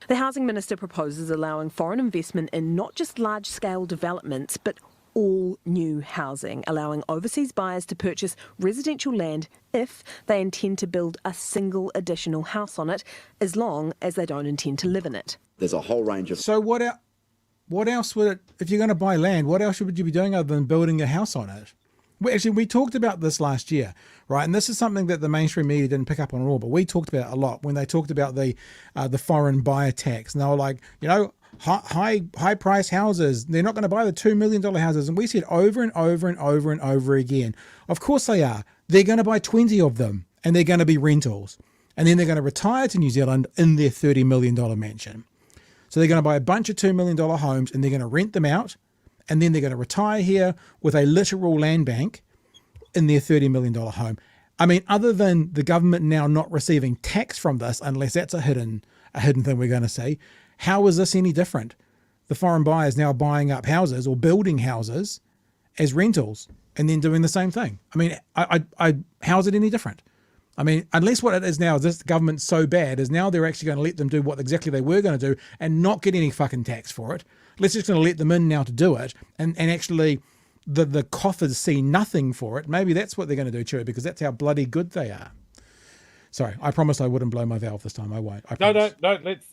The Housing Minister proposes allowing foreign investment in not just large-scale developments, but all new housing, allowing overseas buyers to purchase residential land if they intend to build a single additional house on it, as long as they don't intend to live in it. There's a whole range of... So what else would it, if you're going to buy land, what else would you be doing other than building a house on it? We talked about this last year, right? And this is something that the mainstream media didn't pick up on at all, but we talked about it a lot when they talked about the foreign buyer tax. And they were like, high price houses, they're not going to buy the $2 million houses. And we said over and over and over and over again, of course they are. They're going to buy 20 of them and they're going to be rentals. And then they're going to retire to New Zealand in their $30 million mansion. So they're going to buy a bunch of $2 million homes and they're going to rent them out. And then they're going to retire here with a literal land bank in their $30 million home. I mean, other than the government now not receiving tax from this, unless that's a hidden thing we're going to see, how is this any different? The foreign buyers now buying up houses or building houses as rentals and then doing the same thing. I mean, how's it any different? I mean, unless what it is now is this government's so bad is now they're actually going to let them do what exactly they were going to do and not get any fucking tax for it. Let's just going to let them in now to do it and actually the coffers see nothing for it. Maybe that's what they're going to do, Chewy, because that's how bloody good they are. Sorry, I promised I wouldn't blow my valve this time. I won't. No,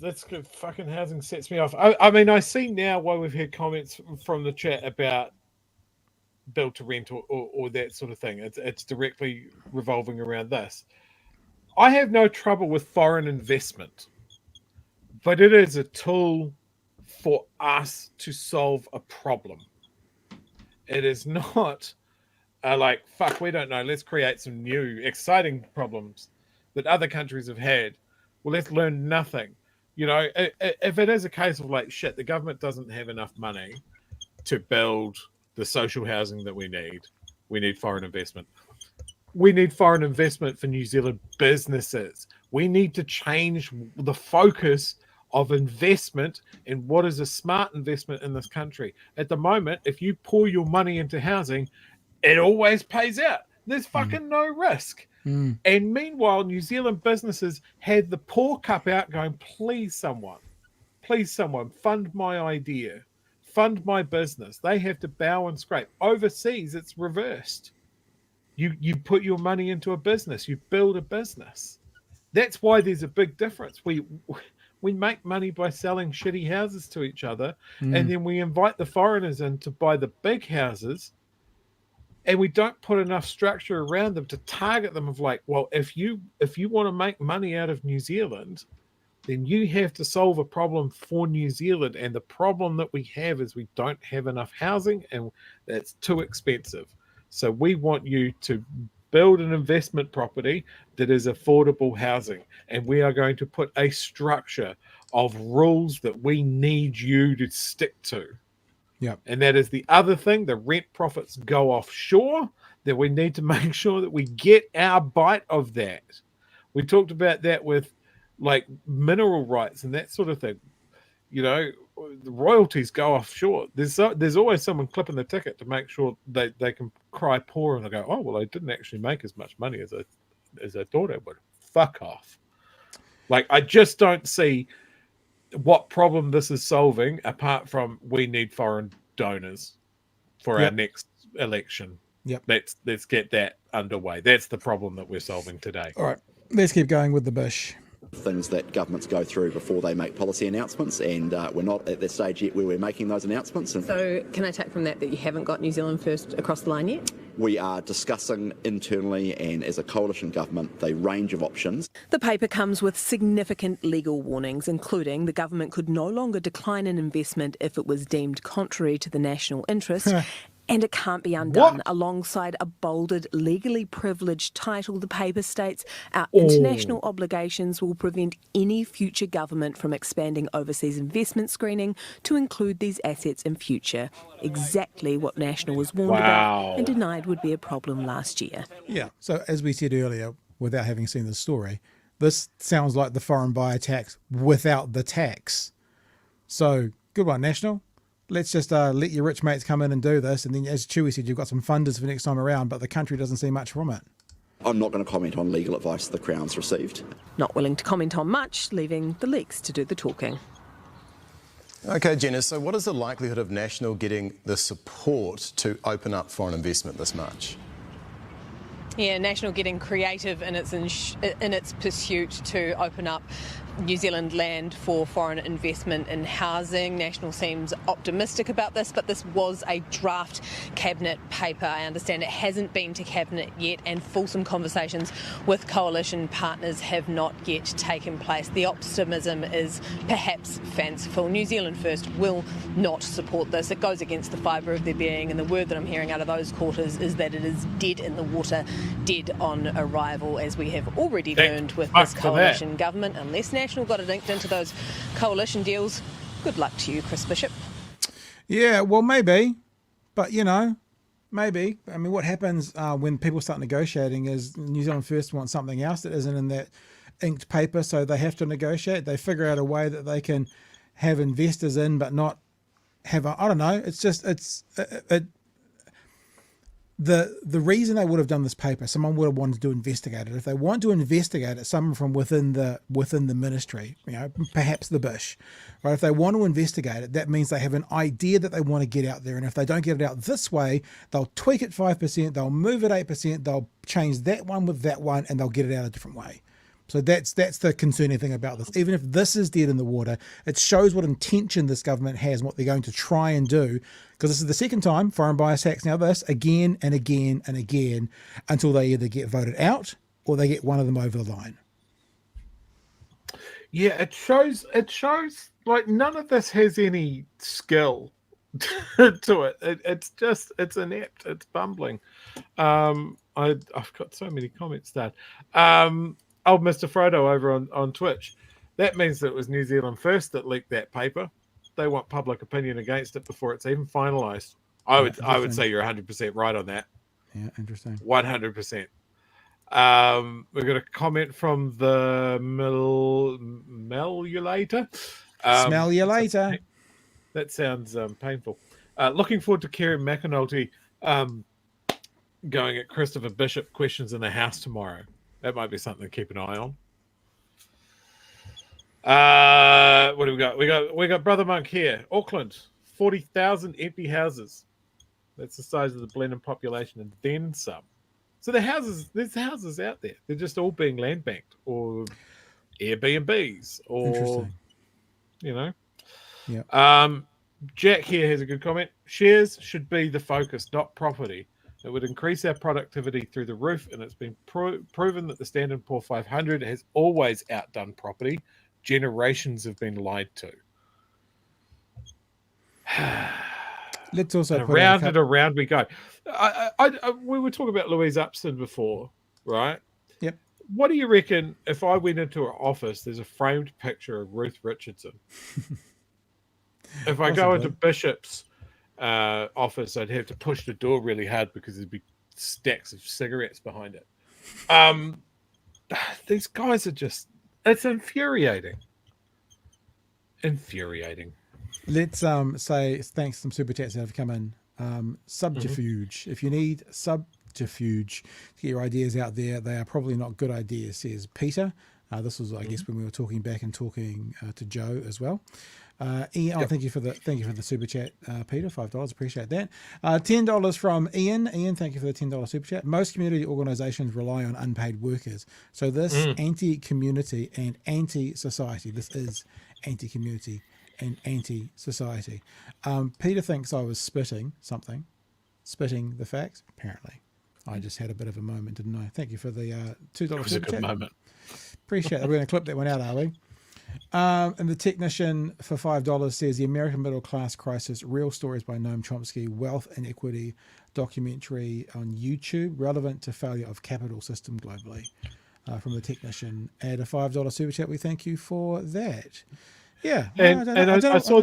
let's go. Fucking housing sets me off. I mean, I see now why we've had comments from the chat about build to rent or that sort of thing. It's directly revolving around this. I have no trouble with foreign investment, but it is a tool for us to solve a problem. It is not like, fuck, we don't know, let's create some new exciting problems that other countries have had. Well, let's learn nothing. If it is a case of like, shit, the government doesn't have enough money to build the social housing that we need foreign investment. We need foreign investment for New Zealand businesses. We need to change the focus of investment and what is a smart investment in this country. At the moment, if you pour your money into housing, it always pays out. There's fucking no risk. Mm. And meanwhile, New Zealand businesses had the poor cup out going, please someone, fund my idea, fund my business. They have to bow and scrape. Overseas, it's reversed. You put your money into a business, you build a business. That's why there's a big difference. We make money by selling shitty houses to each other, and then we invite the foreigners in to buy the big houses, and we don't put enough structure around them to target them of like, well, if you want to make money out of New Zealand, then you have to solve a problem for New Zealand. And the problem that we have is we don't have enough housing, and that's too expensive. So we want you to build an investment property that is affordable housing. And we are going to put a structure of rules that we need you to stick to. Yeah. And that is the other thing. The rent profits go offshore, that we need to make sure that we get our bite of that. We talked about that with like mineral rights and that sort of thing. You know, the royalties go offshore. There's always someone clipping the ticket to make sure they can cry poor and they go, oh, well, I didn't actually make as much money as I thought I would. Fuck off. Like, I just don't see what problem this is solving apart from we need foreign donors for our next election. Yep. Let's get that underway. That's the problem that we're solving today. All right, let's keep going with the bush. Things that governments go through before they make policy announcements, and we're not at the stage yet where we're making those announcements. And so can I take from that you haven't got New Zealand First across the line yet? We are discussing internally and as a coalition government the range of options. The paper comes with significant legal warnings, including the government could no longer decline an investment if it was deemed contrary to the national interest. And it can't be undone. Alongside a bolded, legally privileged title, the paper states our international obligations will prevent any future government from expanding overseas investment screening to include these assets in future. Exactly what National was warned about and denied would be a problem last year. Yeah. So as we said earlier, without having seen the story, this sounds like the foreign buyer tax without the tax. So good one, National. Let's just let your rich mates come in and do this. And then, as Chewy said, you've got some funders for next time around, but the country doesn't see much from it. I'm not going to comment on legal advice the Crown's received. Not willing to comment on much, leaving the leaks to do the talking. OK, Jenna, so what is the likelihood of National getting the support to open up foreign investment this March? Yeah, National getting creative in its pursuit to open up New Zealand land for foreign investment in housing. National seems optimistic about this, but this was a draft cabinet paper. I understand it hasn't been to cabinet yet, and fulsome conversations with coalition partners have not yet taken place. The optimism is perhaps fanciful. New Zealand First will not support this. It goes against the fibre of their being, and the word that I'm hearing out of those quarters is that it is dead in the water, dead on arrival, as we have already learned with this coalition government. Unless National got it inked into those coalition deals, good luck to you, Chris Bishop. Yeah, well, maybe. But, you know, maybe. I mean, what happens when people start negotiating is New Zealand First wants something else that isn't in that inked paper, so they have to negotiate. They figure out a way that they can have investors in but not have I don't know. It's just, the reason they would have done this paper, someone would have wanted to investigate it. If they want to investigate it, someone from within the ministry, you know, perhaps the Bush, right? If they want to investigate it, that means they have an idea that they want to get out there. And if they don't get it out this way, they'll tweak it 5%, they'll move it 8%, they'll change that one with that one, and they'll get it out a different way. So that's the concerning thing about this. Even if this is dead in the water, it shows what intention this government has and what they're going to try and do. Because this is the second time foreign buyer tax, now this, again and again and again, until they either get voted out or they get one of them over the line. Yeah, it shows like none of this has any skill to it. It's inept. It's bumbling. I've got so many comments there. Old Mr. Frodo over on Twitch. That means that it was New Zealand First that leaked that paper. They want public opinion against it before it's even finalised. I would say you're 100% right on that. Yeah, interesting. 100%. We've got a comment from the Mellulator. Smell you later. That sounds painful. Looking forward to Kerry McAnulty going at Christopher Bishop questions in the House tomorrow. That might be something to keep an eye on. What do we got? We got Brother Monk here. Auckland, 40,000 empty houses. That's the size of the blended population, and then some. So there's houses out there. They're just all being land banked or Airbnbs or, you know. Yeah. Jack here has a good comment. Shares should be the focus, not property. It would increase our productivity through the roof, and it's been proven that the Standard & Poor 500 has always outdone property. Generations have been lied to. Let's also and around and around we go. We were talking about Louise Upston before, right? Yep. What do you reckon if I went into her office, there's a framed picture of Ruth Richardson? If I go into Bishop's office, I'd have to push the door really hard because there'd be stacks of cigarettes behind it. These guys are just, it's infuriating. Let's say thanks to some super chats that have come in. Subterfuge. If you need subterfuge to get your ideas out there, they are probably not good ideas, says Peter. This was, I guess, when we were talking back and talking to Joe as well. Ian, thank you for the super chat, Peter. $5, appreciate that. $10 from Ian. Ian, thank you for the $10 super chat. Most community organisations rely on unpaid workers, so this anti-community and anti-society. This is anti-community and anti-society. Peter thinks I was spitting the facts. Apparently, I just had a bit of a moment, didn't I? Thank you for the $2 super chat. Moment. Appreciate that. We're going to clip that one out, are we? And the technician for $5 says the American middle class crisis: real stories by Noam Chomsky, wealth inequity documentary on YouTube, relevant to failure of capital system globally. From the technician, add a $5 super chat. We thank you for that. Yeah, I saw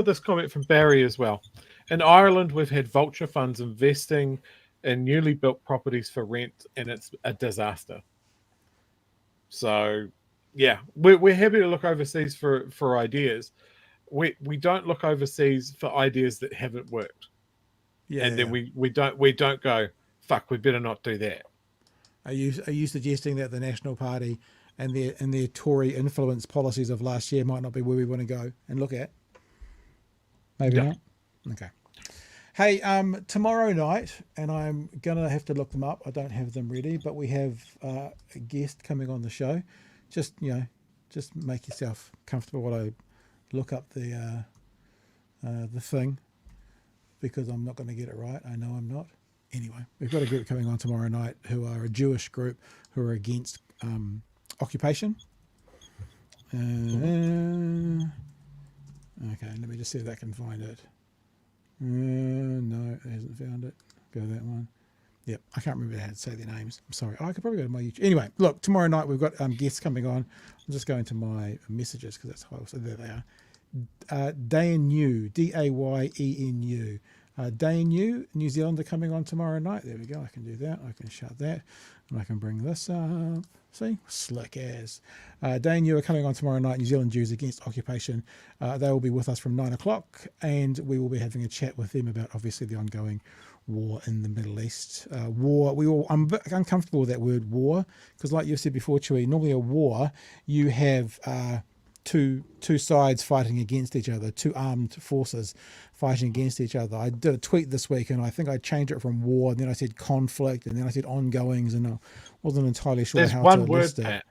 this comment from Barry as well. In Ireland, we've had vulture funds investing in newly built properties for rent, and it's a disaster. So, yeah, we're happy to look overseas for ideas. We don't look overseas for ideas that haven't worked. Yeah, and then we don't go, fuck, we better not do that. Are you suggesting that the National Party and their Tory influence policies of last year might not be where we want to go and look at? Maybe not. Okay. Hey, tomorrow night, and I'm gonna have to look them up. I don't have them ready, but we have a guest coming on the show. Just make yourself comfortable while I look up the thing, because I'm not going to get it right. I know I'm not. Anyway, we've got a group coming on tomorrow night who are a Jewish group who are against occupation. Okay, let me just see if I can find it. No, it hasn't found it. Go to that one. Yep, I can't remember how to say their names. I'm sorry. I could probably go to my YouTube. Anyway, look, tomorrow night we've got guests coming on. I'm just going to my messages because that's how. So there they are. Dayenu, Dayenu. Dayenu, New Zealander coming on tomorrow night. There we go. I can do that. I can shut that, and I can bring this up. See, slick as. Dayenu are coming on tomorrow night. New Zealand Jews against occupation. They will be with us from 9 o'clock, and we will be having a chat with them about obviously the ongoing war in the Middle East. War. I'm a bit uncomfortable with that word war because, like you've said before, Chewy, normally a war you have two sides fighting against each other, two armed forces fighting against each other. I did a tweet this week and I think I changed it from war, and then I said conflict, and then I said ongoings, and I wasn't entirely sure There's how one to word, list Pat.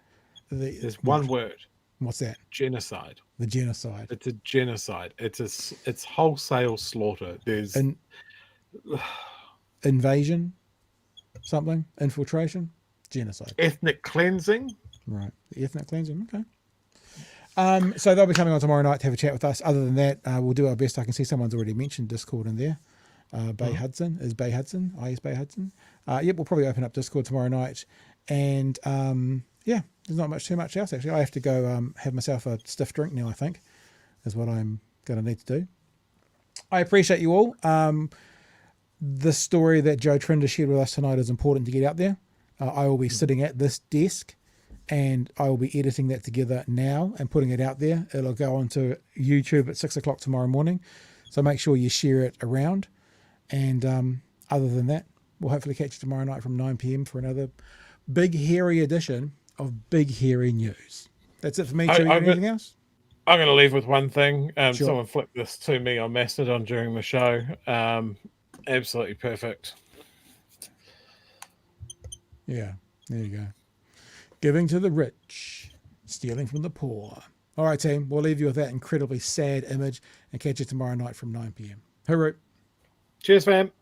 it. There's one word. What's that? Genocide. The genocide. It's a genocide. It's wholesale slaughter. There's invasion, something, infiltration, genocide, ethnic cleansing. Right, the ethnic cleansing. Okay. So they'll be coming on tomorrow night to have a chat with us. Other than that, we'll do our best. I can see someone's already mentioned Discord in there. Bay Hudson. Yep, we'll probably open up Discord tomorrow night. And yeah, there's not too much else actually. I have to go have myself a stiff drink now, I think, is what I'm going to need to do. I appreciate you all. The story that Joe Trinder shared with us tonight is important to get out there. I will be sitting at this desk, and I will be editing that together now and putting it out there. It'll go onto YouTube at 6 o'clock tomorrow morning. So make sure you share it around. And other than that, We'll hopefully catch you tomorrow night from 9 p.m. for another big, hairy edition of Big Hairy News. That's it for me. Anything else? I'm going to leave with one thing. Sure. Someone flipped this to me on Mastodon during the show. Absolutely perfect. Yeah, there you go. Giving to the rich, stealing from the poor. All right, team, we'll leave you with that incredibly sad image and catch you tomorrow night from 9 p.m. Hooroo. Cheers, fam.